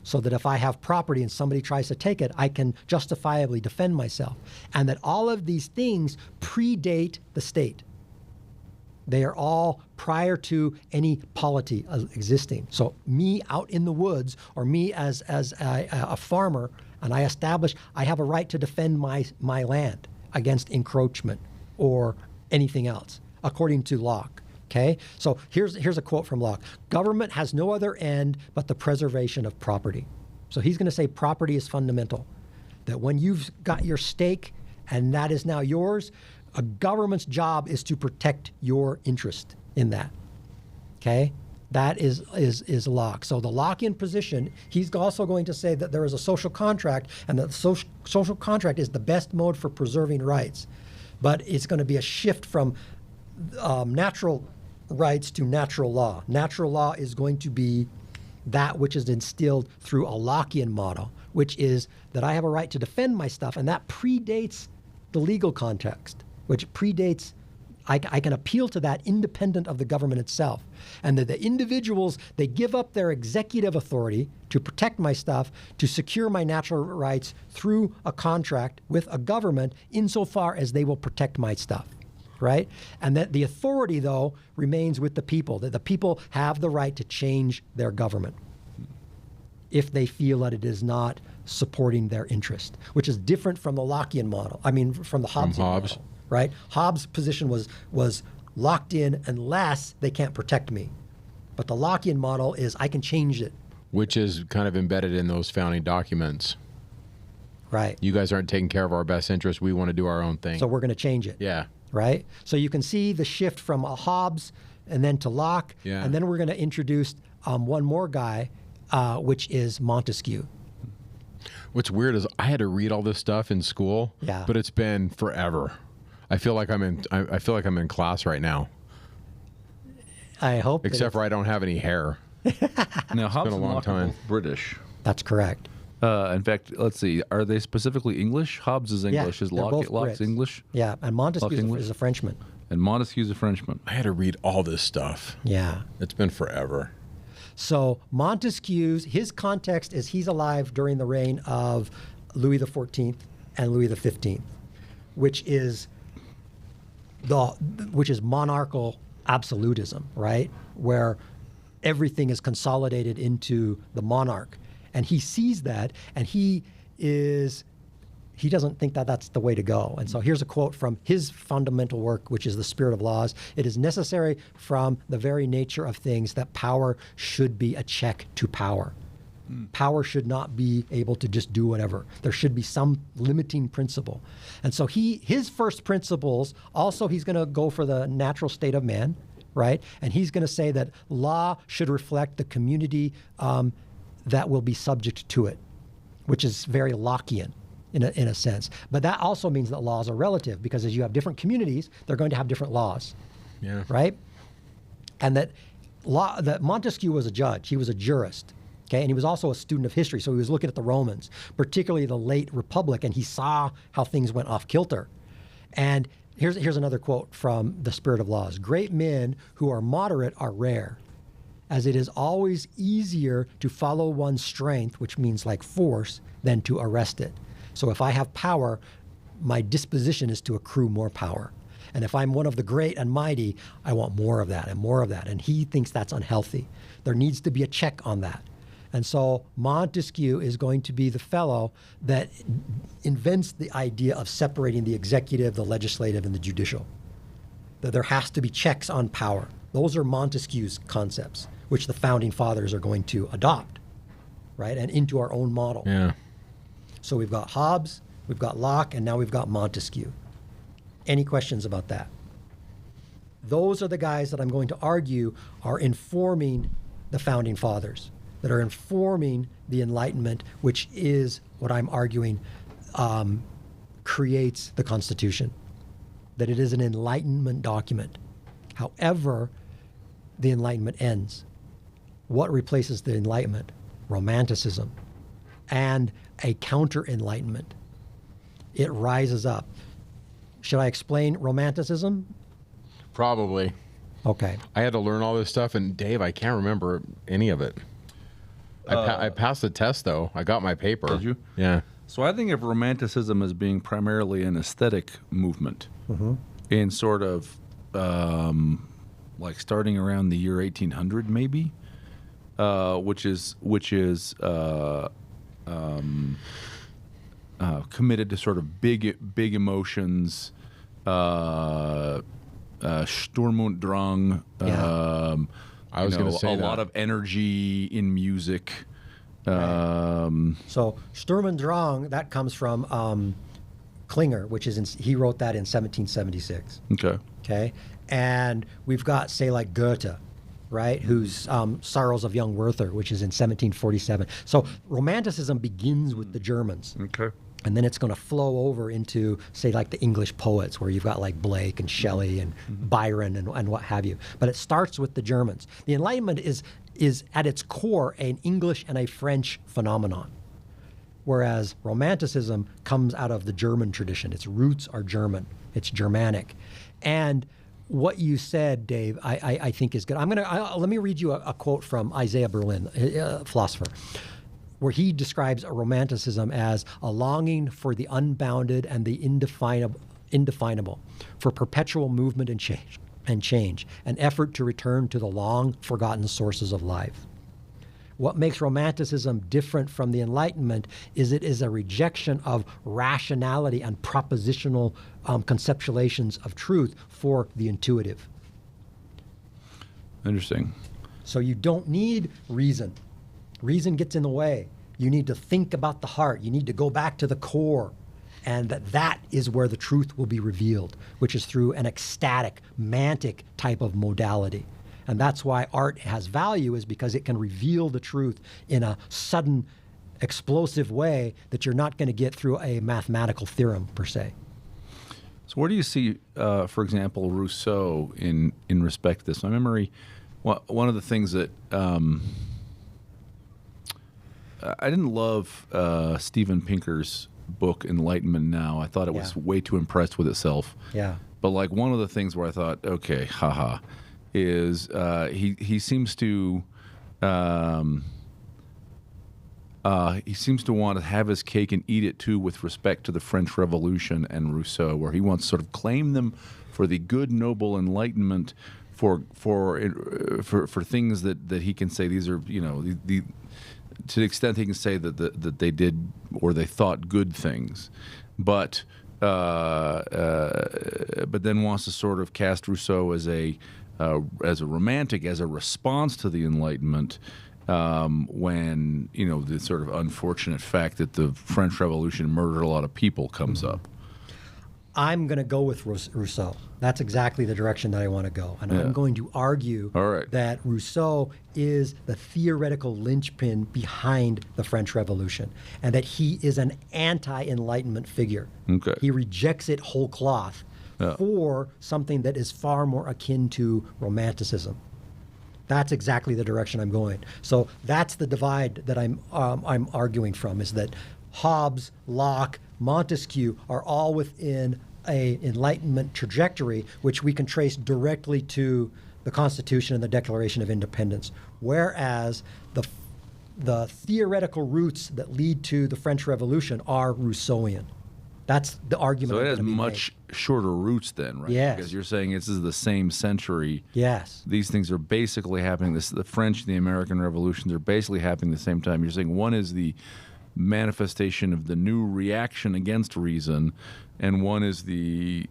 So that if I have property and somebody tries to take it, I can justifiably defend myself. And that all of these things predate the state. They are all prior to any polity existing. So me out in the woods, or me as a farmer, and I have a right to defend my land against encroachment or anything else, according to Locke. Okay, so here's a quote from Locke. Government has no other end but the preservation of property. So he's going to say property is fundamental. That when you've got your stake and that is now yours, a government's job is to protect your interest in that. Okay, that is Locke. So the Lockean position, he's also going to say that there is a social contract, and that the social contract is the best mode for preserving rights. But it's going to be a shift from natural rights to natural law. Natural law is going to be that which is instilled through a Lockean model, which is that I have a right to defend my stuff, and that predates the legal context, which predates, I can appeal to that independent of the government itself. And that the individuals, they give up their executive authority to protect my stuff, to secure my natural rights through a contract with a government insofar as they will protect my stuff, right? And that the authority, though, remains with the people, that the people have the right to change their government if they feel that it is not supporting their interest, which is different from the Lockean model. I mean, from the Hobbesian model. Right? Hobbes' position was locked in unless they can't protect me. But the Lockean model is I can change it. Which is kind of embedded in those founding documents. Right. You guys aren't taking care of our best interests. We want to do our own thing. So we're going to change it. Yeah. Right? So you can see the shift from a Hobbes and then to Locke. Yeah. And then we're going to introduce one more guy, which is Montesquieu. What's weird is I had to read all this stuff in school, but it's been forever. I feel like I'm in class right now. I hope. Except for I don't have any hair. Now, Hobbes been a long and Locke are time. both British. That's correct. In fact, let's see. Are they specifically English? Hobbes is English. Yeah, Is they're both Locke's Brits. English? Yeah, and Montesquieu English? is a Frenchman. And Montesquieu's a Frenchman. I had to read all this stuff. Yeah. It's been forever. So Montesquieu's, his context is he's alive during the reign of Louis XIV and Louis XV, which is monarchical absolutism, right? Where everything is consolidated into the monarch. And he sees that, and he doesn't think that that's the way to go. And so here's a quote from his fundamental work, which is The Spirit of Laws. It is necessary from the very nature of things that power should be a check to power. Power should not be able to just do whatever. There should be some limiting principle. And so his first principles, also he's going to go for the natural state of man, right? And he's going to say that law should reflect the community that will be subject to it, which is very Lockean in a sense. But that also means that laws are relative, because as you have different communities, they're going to have different laws, right? And that Montesquieu was a judge. He was a jurist. Okay, and he was also a student of history, so he was looking at the Romans, particularly the late Republic, and he saw how things went off kilter. And here's another quote from The Spirit of Laws. Great men who are moderate are rare, as it is always easier to follow one's strength, which means like force, than to arrest it. So if I have power, my disposition is to accrue more power. And if I'm one of the great and mighty, I want more of that and more of that. And he thinks that's unhealthy. There needs to be a check on that. And so Montesquieu is going to be the fellow that invents the idea of separating the executive, the legislative, and the judicial. That there has to be checks on power. Those are Montesquieu's concepts, which the founding fathers are going to adopt, right, and into our own model. Yeah. So we've got Hobbes, we've got Locke, and now we've got Montesquieu. Any questions about that? Those are the guys that I'm going to argue are informing the founding fathers, that are informing the Enlightenment, which is what I'm arguing creates the Constitution, that it is an Enlightenment document. However, the Enlightenment ends. What replaces the Enlightenment? Romanticism and a counter-Enlightenment. It rises up. Should I explain Romanticism? Probably. Okay. I had to learn all this stuff, and Dave, I can't remember any of it. I passed the test, though. I got my paper. Did you? Yeah. So I think of Romanticism as being primarily an aesthetic movement, in sort of like starting around the year 1800, maybe, which is committed to sort of big emotions, Sturm und Drang. I was going to say a that. lot of energy in music. So Sturm und Drang, that comes from Klinger, which is he wrote that in 1776. Okay. Okay, and we've got, say, like Goethe, right, whose Sorrows of Young Werther, which is in 1747. So Romanticism begins with the Germans. Okay. And then it's going to flow over into, say, like the English poets, where you've got like Blake and Shelley and Byron and what have you. But it starts with the Germans. The Enlightenment is at its core an English and a French phenomenon. whereas Romanticism comes out of the German tradition. Its roots are German. It's Germanic. And what you said, Dave, I think is good. Let me read you a quote from Isaiah Berlin, a philosopher, where he describes a Romanticism as a longing for the unbounded and the indefinable, for perpetual movement and change, an effort to return to the long forgotten sources of life. What makes Romanticism different from the Enlightenment is it is a rejection of rationality and propositional conceptualizations of truth for the intuitive. Interesting. So you don't need reason. Reason gets in the way. You need to think about the heart. You need to go back to the core. And that is where the truth will be revealed, which is through an ecstatic, mantic type of modality. And that's why art has value, is because it can reveal the truth in a sudden, explosive way that you're not going to get through a mathematical theorem, per se. So where do you see, for example, Rousseau in respect to this? My memory, one of the things that I didn't love Steven Pinker's book Enlightenment Now. I thought it was way too impressed with itself. Yeah. But like one of the things where I thought, okay, haha, is he seems to want to have his cake and eat it too with respect to the French Revolution and Rousseau, where he wants to sort of claim them for the good, noble Enlightenment, for things that he can say these are, you know, the to the extent he can say that they did or they thought good things, but then wants to sort of cast Rousseau as a romantic, as a response to the Enlightenment, when, you know, the sort of unfortunate fact that the French Revolution murdered a lot of people comes up. I'm going to go with Rousseau. That's exactly the direction that I want to go. And I'm going to argue that Rousseau is the theoretical linchpin behind the French Revolution, and that he is an anti-Enlightenment figure. Okay. He rejects it whole cloth for something that is far more akin to Romanticism. That's exactly the direction I'm going. So that's the divide that I'm arguing from, is that Hobbes, Locke, Montesquieu are all within a Enlightenment trajectory, which we can trace directly to the Constitution and the Declaration of Independence, whereas the theoretical roots that lead to the French Revolution are Rousseauian. That's the argument. So it has much shorter roots then, right? Yes. Because you're saying this is the same century. Yes. These things are basically happening. The French and the American revolutions are basically happening at the same time. You're saying one is the manifestation of the new reaction against reason, and one is the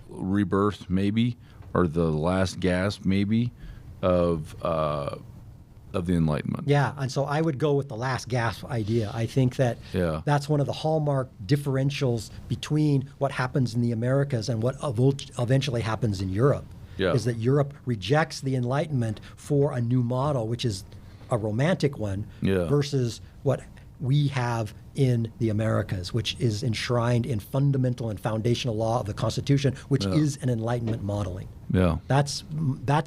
rebirth, maybe, or the last gasp, maybe, of the Enlightenment. Yeah, and so I would go with the last gasp idea. I think that that's one of the hallmark differentials between what happens in the Americas and what eventually happens in Europe. Yeah. Is that Europe rejects the Enlightenment for a new model, which is a romantic one, versus what we have in the Americas, which is enshrined in fundamental and foundational law of the Constitution, which is an Enlightenment modeling. Yeah. That's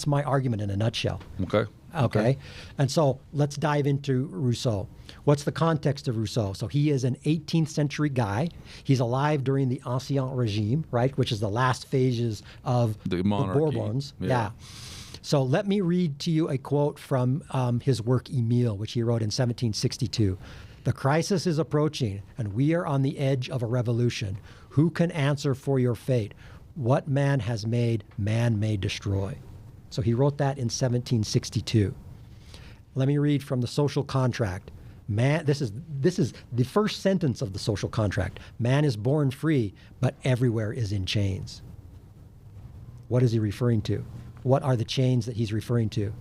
my argument in a nutshell. Okay. And so let's dive into Rousseau. What's the context of Rousseau? So he is an 18th century guy. He's alive during the Ancien Regime, right, which is the last phases of the Bourbons. Yeah. So let me read to you a quote from his work Emile, which he wrote in 1762. "The crisis is approaching, and we are on the edge of a revolution. Who can answer for your fate? What man has made, man may destroy." So he wrote that in 1762. Let me read from the Social Contract. This is the first sentence of the Social Contract. "Man is born free, but everywhere is in chains." What is he referring to? What are the chains that he's referring to?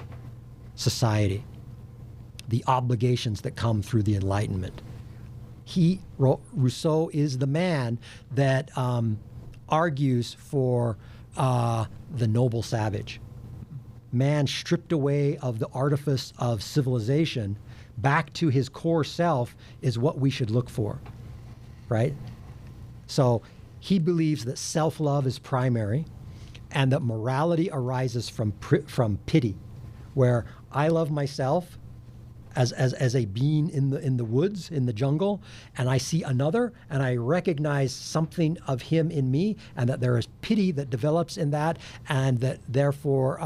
Society. The obligations that come through the Enlightenment. Rousseau is the man that argues for the noble savage. Man stripped away of the artifice of civilization back to his core self is what we should look for, right? So he believes that self-love is primary and that morality arises from pity, where I love myself as a being in the woods, in the jungle, and I see another, and I recognize something of him in me, and that there is pity that develops in that, and that therefore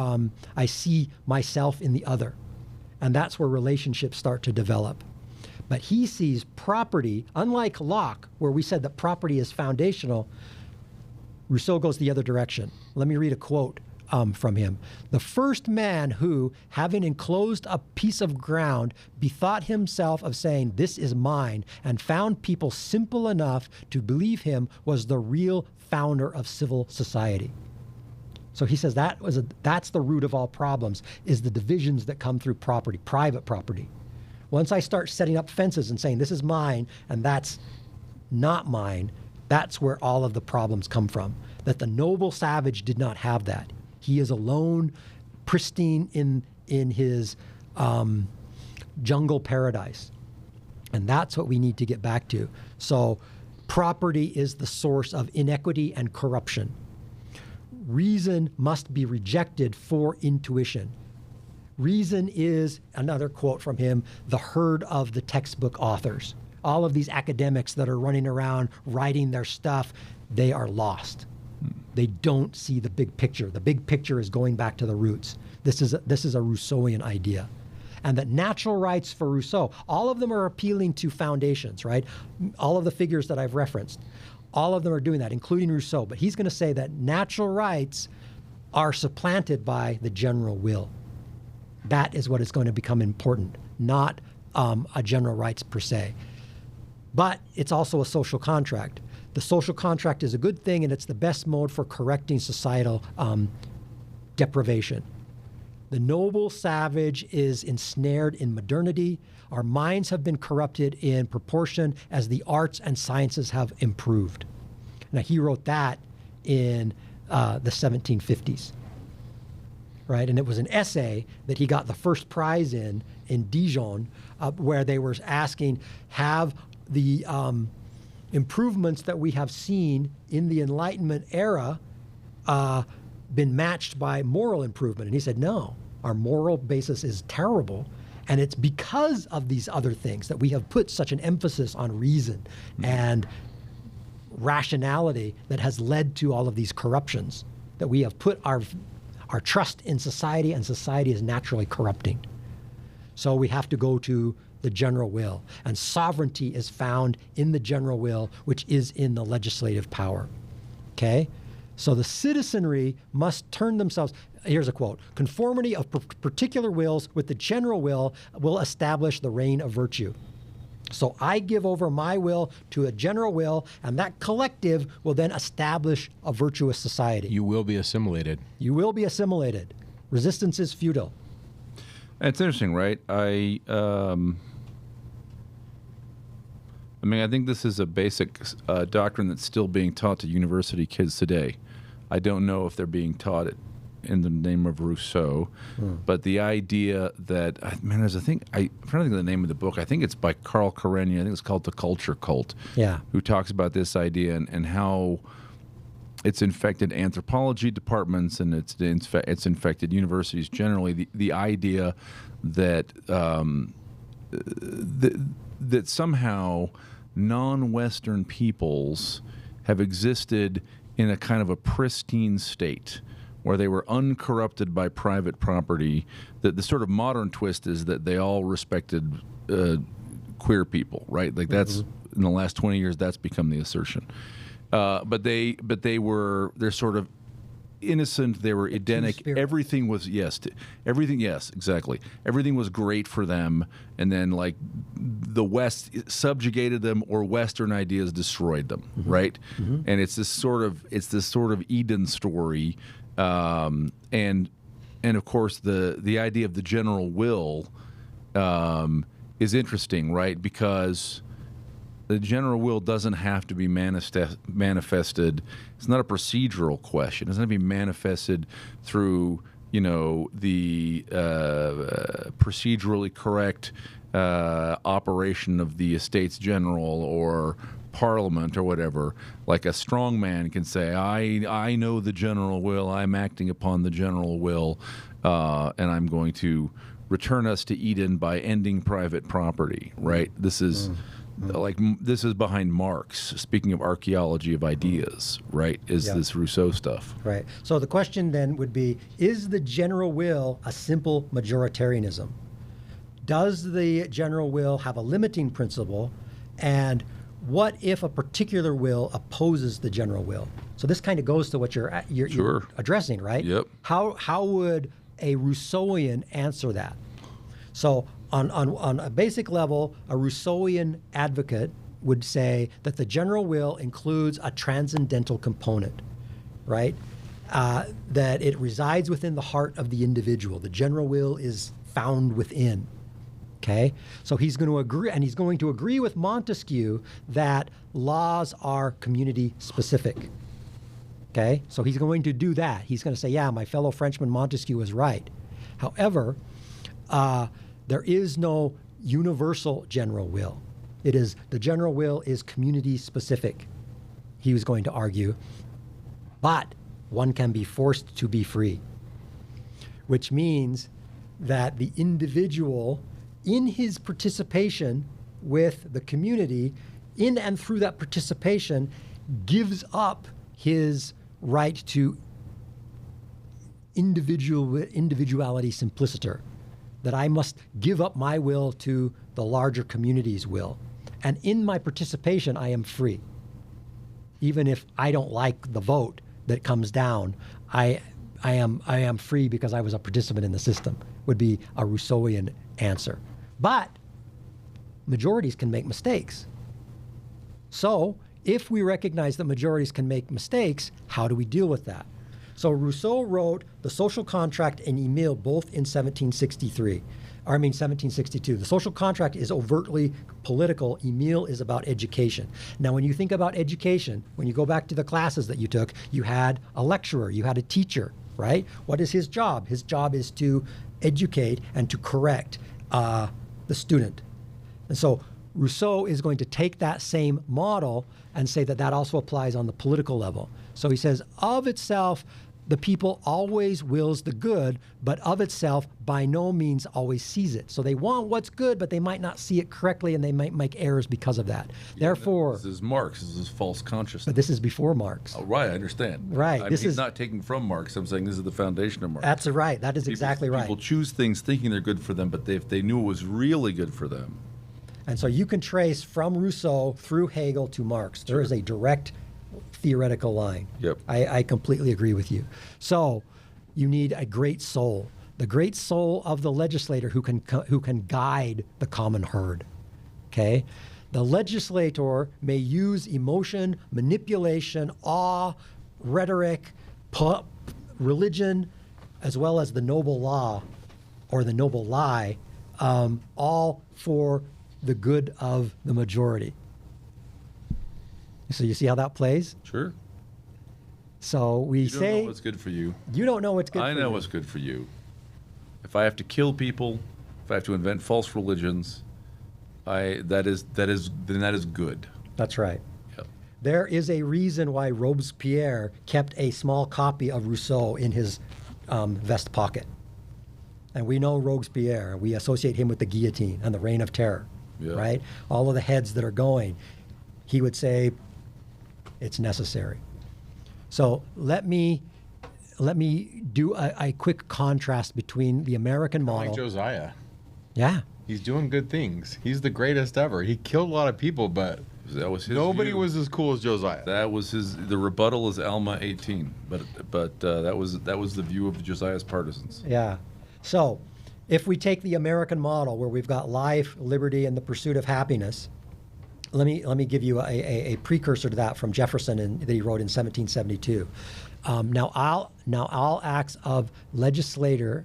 I see myself in the other. And that's where relationships start to develop. But he sees property, unlike Locke, where we said that property is foundational, Rousseau goes the other direction. Let me read a quote from him. The first man who, having enclosed a piece of ground, bethought himself of saying, "This is mine," and found people simple enough to believe him, was the real founder of civil society. So he says that's the root of all problems, is the divisions that come through property, private property. Once I start setting up fences and saying, this is mine, and that's not mine, that's where all of the problems come from. That the noble savage did not have that. He is alone, pristine in his jungle paradise. And that's what we need to get back to. So property is the source of inequity and corruption. Reason must be rejected for intuition. Reason is, another quote from him, the herd of the textbook authors. All of these academics that are running around writing their stuff, they are lost. They don't see the big picture. The big picture is going back to the roots. This is a Rousseauian idea. And that natural rights for Rousseau, all of them are appealing to foundations, right? All of the figures that I've referenced, all of them are doing that, including Rousseau. But he's going to say that natural rights are supplanted by the general will. That is what is going to become important, not a general rights per se. But it's also a social contract. The social contract is a good thing, and it's the best mode for correcting societal deprivation. The noble savage is ensnared in modernity. Our minds have been corrupted in proportion as the arts and sciences have improved. Now, he wrote that in the 1750s, right? And it was an essay that he got the first prize in Dijon, where they were asking, have the improvements that we have seen in the Enlightenment era been matched by moral improvement? And he said, no, our moral basis is terrible. And it's because of these other things that we have put such an emphasis on reason and rationality that has led to all of these corruptions, that we have put our trust in society, and society is naturally corrupting. So we have to go to the general will. And sovereignty is found in the general will, which is in the legislative power. Okay? So the citizenry must turn themselves, here's a quote, conformity of particular wills with the general will establish the reign of virtue. So I give over my will to a general will, and that collective will then establish a virtuous society. You will be assimilated. You will be assimilated. Resistance is futile. It's interesting, right? I think this is a basic doctrine that's still being taught to university kids today. I don't know if they're being taught it in the name of Rousseau, but the idea that, there's a thing, I'm trying to think of the name of the book. I think it's by Carl Karenyi. I think it's called The Culture Cult, who talks about this idea and how it's infected anthropology departments, and it's infected universities generally. The idea that that somehow non-Western peoples have existed in a kind of a pristine state where they were uncorrupted by private property. That the sort of modern twist is that they all respected queer people, right? Like that's in the last 20 years, that's become the assertion. But they're sort of innocent. They were Edenic. Everything was exactly. Everything was great for them, and then like the West subjugated them, or Western ideas destroyed them, right? And it's this sort of Eden story, and of course the idea of the general will is interesting, right? Because the general will doesn't have to be manifested. It's not a procedural question. It doesn't have to be manifested through, the procedurally correct operation of the Estates General or Parliament or whatever. Like a strong man can say, I know the general will. I'm acting upon the general will, and I'm going to return us to Eden by ending private property, right? This is this is behind Marx. Speaking of archaeology of ideas, right? Is this Rousseau stuff? Right. So the question then would be, is the general will a simple majoritarianism? Does the general will have a limiting principle? And what if a particular will opposes the general will? So this kind of goes to what you're addressing, right? Yep. How would a Rousseauian answer that? So on a basic level, a Rousseauian advocate would say that the general will includes a transcendental component, right? That it resides within the heart of the individual. The general will is found within. Okay, so he's going to agree, and he's going to agree with Montesquieu that laws are community specific. Okay, so he's going to do that. He's going to say, yeah, my fellow Frenchman Montesquieu is right. However, there is no universal general will. The general will is community specific, he was going to argue, but one can be forced to be free, which means that the individual, in his participation with the community, in and through that participation, gives up his right to individuality simpliciter, that I must give up my will to the larger community's will. And in my participation, I am free. Even if I don't like the vote that comes down, I am free because I was a participant in the system, would be a Rousseauian answer. But majorities can make mistakes. So if we recognize that majorities can make mistakes, how do we deal with that? So Rousseau wrote The Social Contract and Emile both in 1762. The Social Contract is overtly political. Emile is about education. Now, when you think about education, when you go back to the classes that you took, you had a lecturer, you had a teacher, right? What is his job? His job is to educate and to correct the student. And so Rousseau is going to take that same model and say that that also applies on the political level. So he says, of itself, the people always wills the good, but of itself by no means always sees it. So they want what's good, but they might not see it correctly, and they might make errors because of that. Therefore, this is Marx. This is false consciousness. But this is before Marx. Oh, right, I understand. Right. He's not taking from Marx. I'm saying this is the foundation of Marx. That's right. That is exactly right. People choose things thinking they're good for them, but if they knew it was really good for them. And so you can trace from Rousseau through Hegel to Marx. There is a direct theoretical line. Yep. I completely agree with you. So you need a great soul, the great soul of the legislator who can guide the common herd. Okay? The legislator may use emotion, manipulation, awe, rhetoric, religion, as well as the noble law or the noble lie, all for the good of the majority. So you see how that plays? Sure. So we You say... don't know what's good for you. You don't know what's good for you. I know what's good for you. If I have to kill people, if I have to invent false religions, then that is good. That's right. Yep. There is a reason why Robespierre kept a small copy of Rousseau in his vest pocket. And we know Robespierre. We associate him with the guillotine and the Reign of Terror, right? All of the heads that are going. He would say, it's necessary. So let me do a quick contrast between the American model. Like Josiah. Yeah. He's doing good things. He's the greatest ever. He killed a lot of people, but that was his nobody view. was as cool as Josiah. That was his. The rebuttal is Alma 18, but that was the view of Josiah's partisans. Yeah. So if we take the American model where we've got life, liberty, and the pursuit of happiness, let me give you a precursor to that from Jefferson that he wrote in 1772. Now all acts of legislature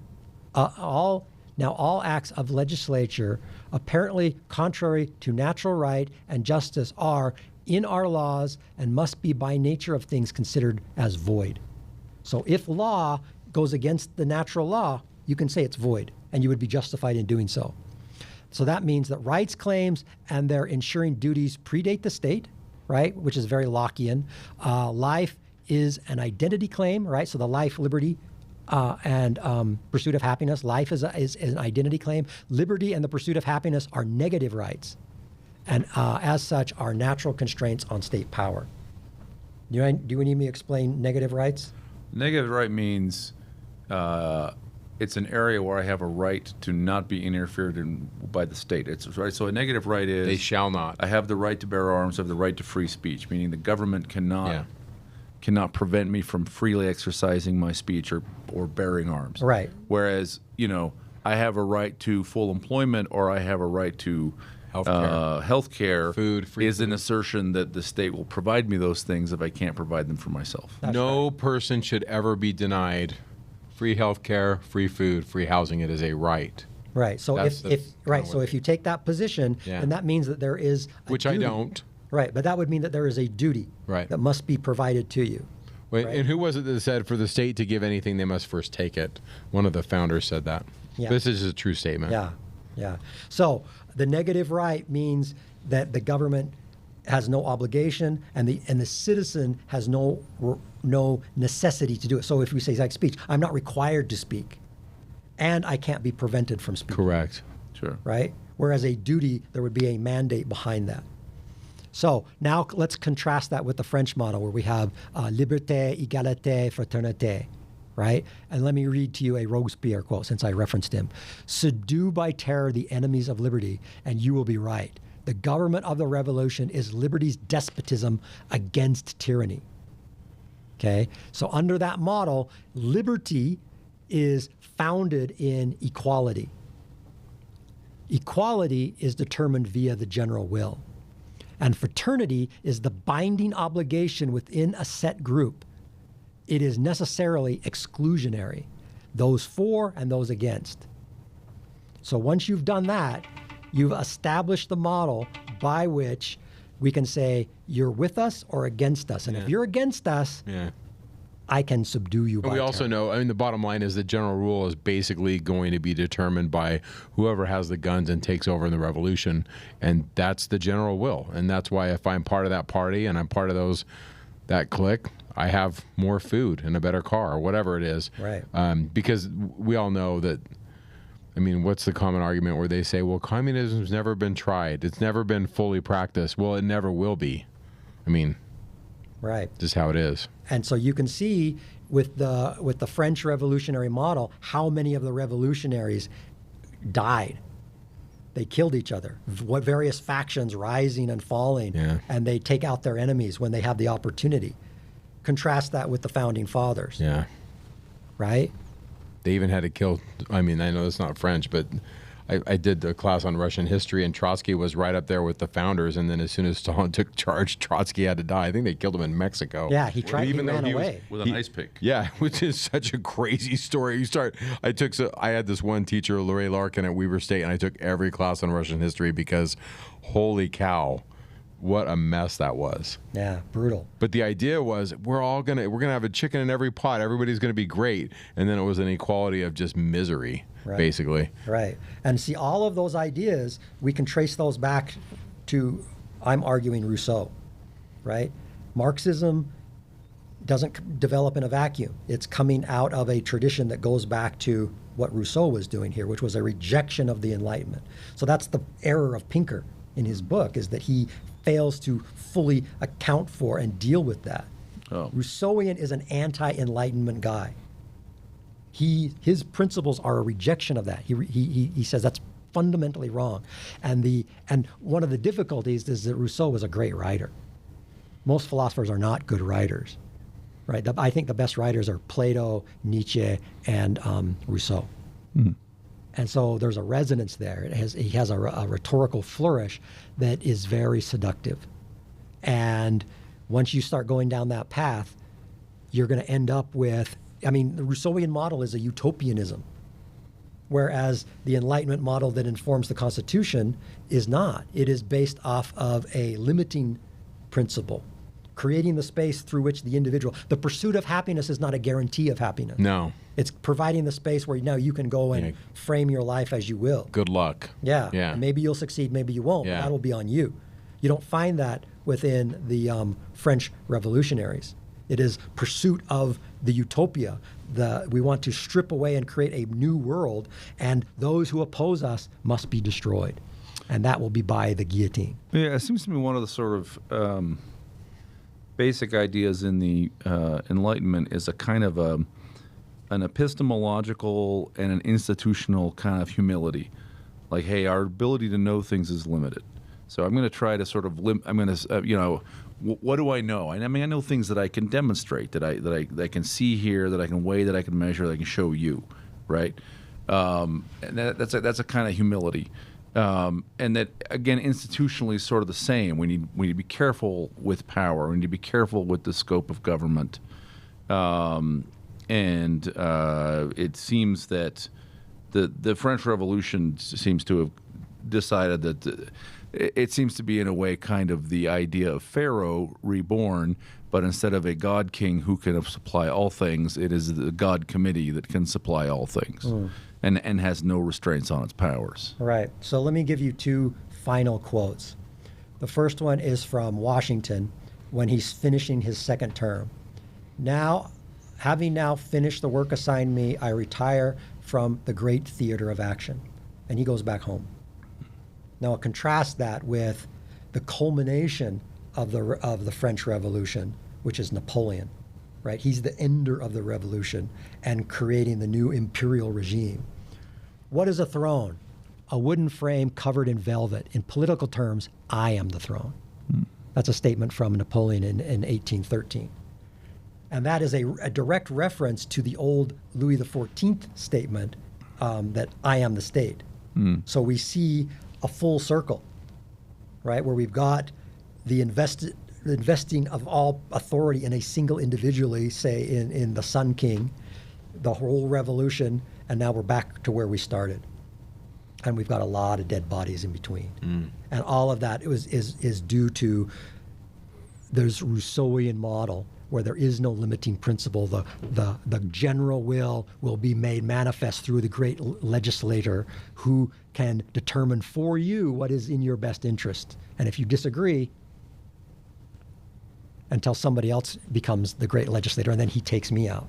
apparently contrary to natural right and justice are in our laws and must be by nature of things considered as void. So if law goes against the natural law, you can say it's void, and you would be justified in doing so. So that means that rights claims and their ensuring duties predate the state, right, which is very Lockean. Life is an identity claim, right? So the life, liberty, pursuit of happiness. Life is an identity claim. Liberty and the pursuit of happiness are negative rights, and as such, are natural constraints on state power. Do you need me to explain negative rights? Negative right means it's an area where I have a right to not be interfered in by the state. It's right. So a negative right is They shall not. I have the right to bear arms. I have the right to free speech, meaning the government cannot prevent me from freely exercising my speech or bearing arms. Right. Whereas, I have a right to full employment, or I have a right to healthcare. Food, free is an food. assertion that the state will provide me those things if I can't provide them for myself. No person should ever be denied free health care, free food, free housing. It is a right. Right. So That's if you take that position, Yeah. then that means that there is a Which duty. I don't. Right, but that would mean that there is a duty Right. that must be provided to you. Wait, Right. and who was it that said for the state to give anything, they must first take it? One of the founders said that. Yeah. This is a true statement. Yeah, yeah. So the negative right means that the government has no obligation, and the citizen has no necessity to do it. So if we say like speech, I'm not required to speak, and I can't be prevented from speaking. Correct. Sure. Right? Whereas a duty, there would be a mandate behind that. So now let's contrast that with the French model, where we have liberté, égalité, fraternité, right? And let me read to you a Robespierre quote, since I referenced him. Subdue by terror the enemies of liberty, and you will be right. The government of the revolution is liberty's despotism against tyranny. Okay? So under that model, liberty is founded in equality. Equality is determined via the general will. And fraternity is the binding obligation within a set group. It is necessarily exclusionary, those for and those against. So once you've done that, you've established the model by which we can say you're with us or against us. And if you're against us, Yeah. I can subdue you by But we also terror. know, the bottom line is the general rule is basically going to be determined by whoever has the guns and takes over in the revolution. And that's the general will. And that's why if I'm part of that party and I'm part of that clique, I have more food and a better car or whatever it is. Right. Because we all know that, what's the common argument where they say, well, communism's never been tried. It's never been fully practiced. Well, it never will be. Right. Just how it is. And so you can see with the French revolutionary model how many of the revolutionaries died. They killed each other. What various factions rising and falling, and they take out their enemies when they have the opportunity. Contrast that with the founding fathers. Yeah. Right? They even had to kill, I know it's not French, but I did a class on Russian history, and Trotsky was right up there with the founders. And then as soon as Stalin took charge, Trotsky had to die. I think they killed him in Mexico. Yeah, he ran away. With an ice pick. Yeah, which is such a crazy story. I had this one teacher, Lorraine Larkin at Weber State, and I took every class on Russian history because holy cow, what a mess that was. Yeah, brutal. But the idea was we're gonna have a chicken in every pot. Everybody's gonna be great, and then it was an equality of just misery, basically. Right. And see, all of those ideas, we can trace those back to, I'm arguing, Rousseau, right? Marxism doesn't develop in a vacuum. It's coming out of a tradition that goes back to what Rousseau was doing here, which was a rejection of the Enlightenment. So that's the error of Pinker in his book, is that he fails to fully account for and deal with that. Oh. Rousseauian is an anti-Enlightenment guy. His principles are a rejection of that. He says that's fundamentally wrong. And one of the difficulties is that Rousseau was a great writer. Most philosophers are not good writers, right? I think the best writers are Plato, Nietzsche, and Rousseau. Mm. And so there's a resonance there. He has a rhetorical flourish that is very seductive. And once you start going down that path, you're going to end up with, the Rousseauian model is a utopianism, whereas the Enlightenment model that informs the Constitution is not. It is based off of a limiting principle, creating the space through which the individual, the pursuit of happiness is not a guarantee of happiness. No. It's providing the space where now you can go and frame your life as you will. Good luck. Yeah. Yeah. Maybe you'll succeed, maybe you won't. Yeah. That'll be on you. You don't find that within the French revolutionaries. It is pursuit of the utopia. We want to strip away and create a new world, and those who oppose us must be destroyed. And that will be by the guillotine. Yeah, it seems to me one of the sort of basic ideas in the Enlightenment is a kind of an epistemological and an institutional kind of humility. Like, hey, our ability to know things is limited. So I'm going to try to sort of what do I know? I mean, I know things that I can demonstrate, that I can see here, that I can weigh, that I can measure, that I can show you, right? And that's a kind of humility. And that, again, institutionally is sort of the same. We need to be careful with power. We need to be careful with the scope of government. And it seems that the French Revolution seems to have decided that it seems to be, in a way, kind of the idea of Pharaoh reborn, but instead of a God king who can supply all things, it is the God committee that can supply all things. And has no restraints on its powers. Right. So let me give you two final quotes. The first one is from Washington when he's finishing his second term. Now, having now finished the work assigned me, I retire from the great theater of action. And he goes back home. Now, contrast that with the culmination of the French Revolution, which is Napoleon, right? He's the ender of the revolution and creating the new imperial regime. What is a throne? A wooden frame covered in velvet. In political terms, I am the throne. That's a statement from Napoleon in 1813. And that is a direct reference to the old Louis XIV statement that I am the state. So we see a full circle, right, where we've got the investing of all authority in a single individually, say in the Sun King, the whole revolution, and now we're back to where we started. And we've got a lot of dead bodies in between. And all of that is due to this Rousseauian model where there is no limiting principle. The general will be made manifest through the great legislator who can determine for you what is in your best interest. And if you disagree, until somebody else becomes the great legislator, and then he takes me out.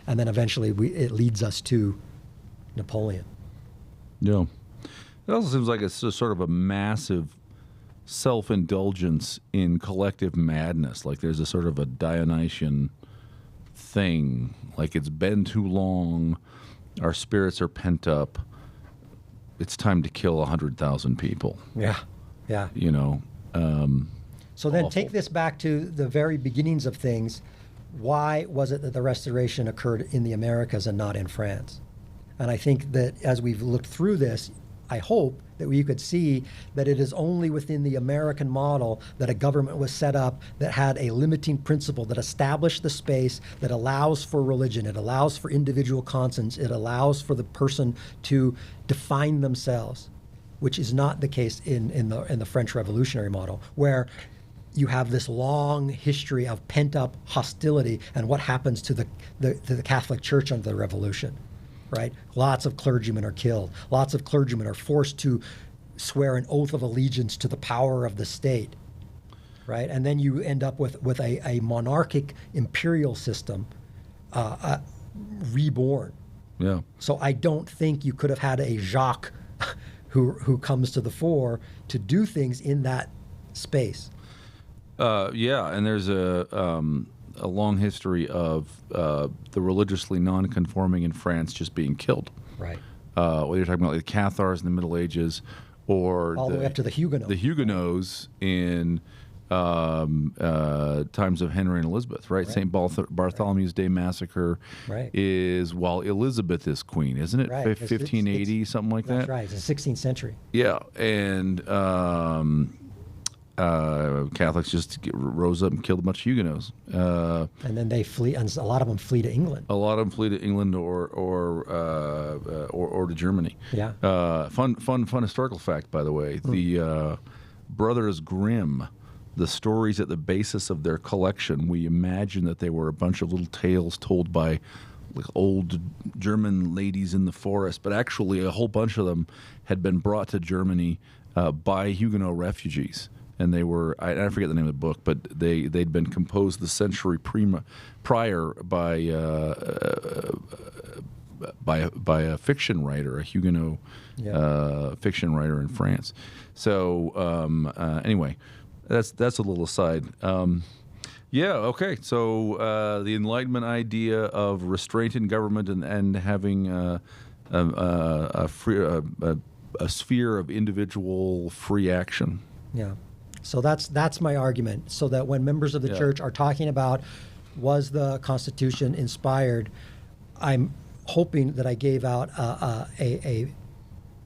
And then eventually it leads us to Napoleon. Yeah. It also seems like it's just sort of a massive self-indulgence in collective madness. Like there's a sort of a Dionysian thing. Like it's been too long. Our spirits are pent up. It's time to kill 100,000 people. Yeah. Yeah. You know. So then awful. take this back to the very beginnings of things. Why was it that the Restoration occurred in the Americas and not in France? And I think that as we've looked through this, I hope that we could see that it is only within the American model that a government was set up that had a limiting principle that established the space, that allows for religion, it allows for individual conscience, it allows for the person to define themselves, which is not the case in the French Revolutionary model, where you have this long history of pent-up hostility and what happens to the Catholic Church under the Revolution. Right? Lots of clergymen are killed. Lots of clergymen are forced to swear an oath of allegiance to the power of the state. Right? And then you end up with a monarchic imperial system reborn. Yeah. So I don't think you could have had a Jacques who comes to the fore to do things in that space. Yeah, and there's a long history of the religiously non-conforming in France just being killed. Right. Whether you're talking about like the Cathars in the Middle Ages, or all the way up to the Huguenots. The Huguenots in times of Henry and Elizabeth, right? St. Bartholomew's Day Massacre is while Elizabeth is queen, isn't it? Right. 1580, something like that? That's right. It's the 16th century. Yeah, and Catholics just rose up and killed a bunch of Huguenots. And then they flee, and a lot of them flee to England. A lot of them flee to England or to Germany. Yeah. Fun historical fact, by the way. The Brothers Grimm, the stories at the basis of their collection, we imagine that they were a bunch of little tales told by like old German ladies in the forest, but actually a whole bunch of them had been brought to Germany by Huguenot refugees. and they were I forget the name of the book, but they'd been composed the century prior by a fiction writer, a Huguenot fiction writer in France. So anyway, that's a little aside. Yeah. Okay. So the Enlightenment idea of restraint in government and having a sphere of individual free action. Yeah. So that's my argument. So that when members of the church are talking about was the Constitution inspired, I'm hoping that I gave out a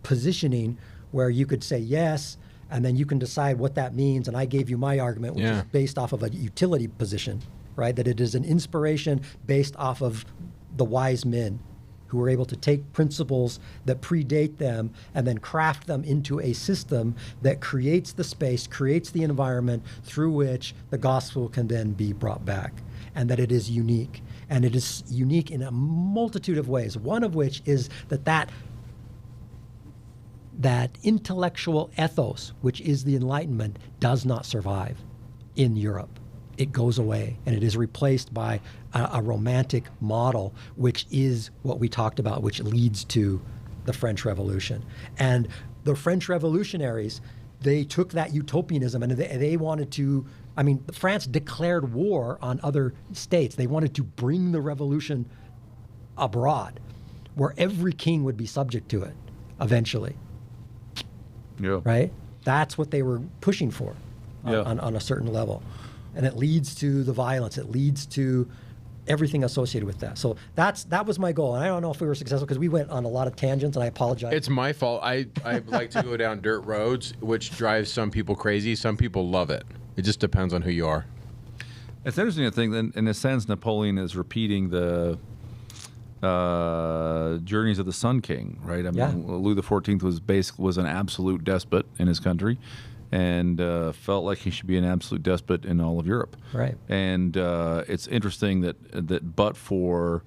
positioning where you could say yes, and then you can decide what that means. And I gave you my argument, which is based off of a utility position, right? That it is an inspiration based off of the wise men who were able to take principles that predate them and then craft them into a system that creates the space, creates the environment through which the gospel can then be brought back. And that it is unique. And it is unique in a multitude of ways, one of which is that intellectual ethos, which is the Enlightenment, does not survive in Europe. It goes away, and it is replaced by a romantic model, which is what we talked about, which leads to the French Revolution. And the French revolutionaries, they took that utopianism and they wanted to, France declared war on other states. They wanted to bring the revolution abroad, where every king would be subject to it eventually. Yeah. Right? That's what they were pushing for on a certain level. And it leads to the violence. It leads to everything associated with that. So that was my goal. And I don't know if we were successful because we went on a lot of tangents, and I apologize. It's my fault. I like to go down dirt roads, which drives some people crazy. Some people love it. It just depends on who you are. It's interesting to think that, in a sense, Napoleon is repeating the journeys of the Sun King, right? Louis XIV was an absolute despot in his country, and felt like he should be an absolute despot in all of Europe. Right. And it's interesting that but for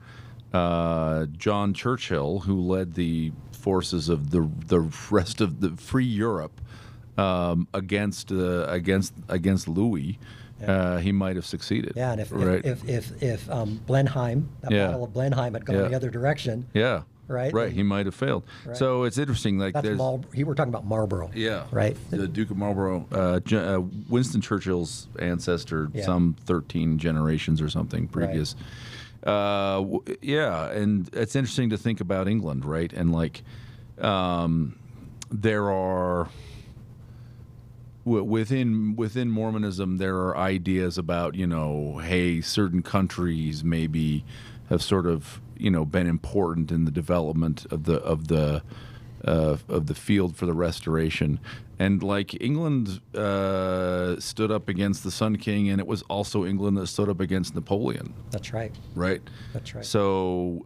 John Churchill, who led the forces of the rest of the free Europe against Louis, he might have succeeded. Yeah, and if Blenheim, that Battle of Blenheim had gone the other direction. Yeah. Right. Right. He might have failed. Right. So it's interesting. Like we're talking about Marlborough. Yeah. Right. The Duke of Marlborough, Winston Churchill's ancestor, some 13 generations or something previous. Right. And it's interesting to think about England, right? And like, there are within Mormonism, there are ideas about, hey, certain countries maybe have sort of been important in the development of the field for the restoration, and like England stood up against the Sun King, and it was also England that stood up against Napoleon. That's right. Right. That's right. So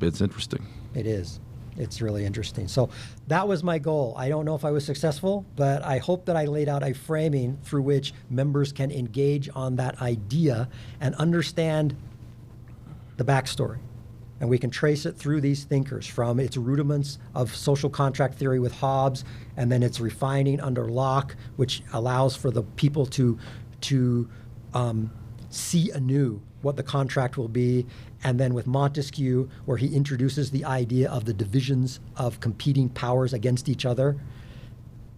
it's interesting. It is. It's really interesting. So that was my goal. I don't know if I was successful, but I hope that I laid out a framing through which members can engage on that idea and understand the backstory. And we can trace it through these thinkers, from its rudiments of social contract theory with Hobbes, and then its refining under Locke, which allows for the people to see anew what the contract will be, and then with Montesquieu, where he introduces the idea of the divisions of competing powers against each other,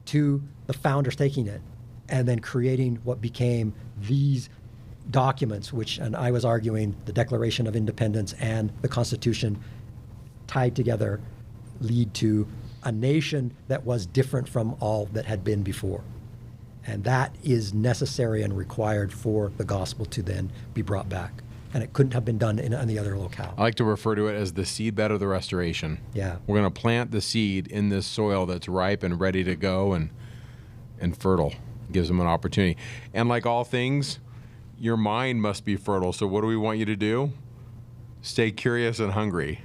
to the founders taking it and then creating what became these documents, and I was arguing the Declaration of Independence and the Constitution tied together lead to a nation that was different from all that had been before. And that is necessary and required for the gospel to then be brought back. And it couldn't have been done in any other locale. I like to refer to it as the seedbed of the restoration. Yeah. We're going to plant the seed in this soil that's ripe and ready to go and fertile. It gives them an opportunity. And like all things, your mind must be fertile. So what do we want you to do? Stay curious and hungry.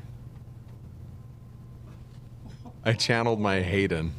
I channeled my Hayden.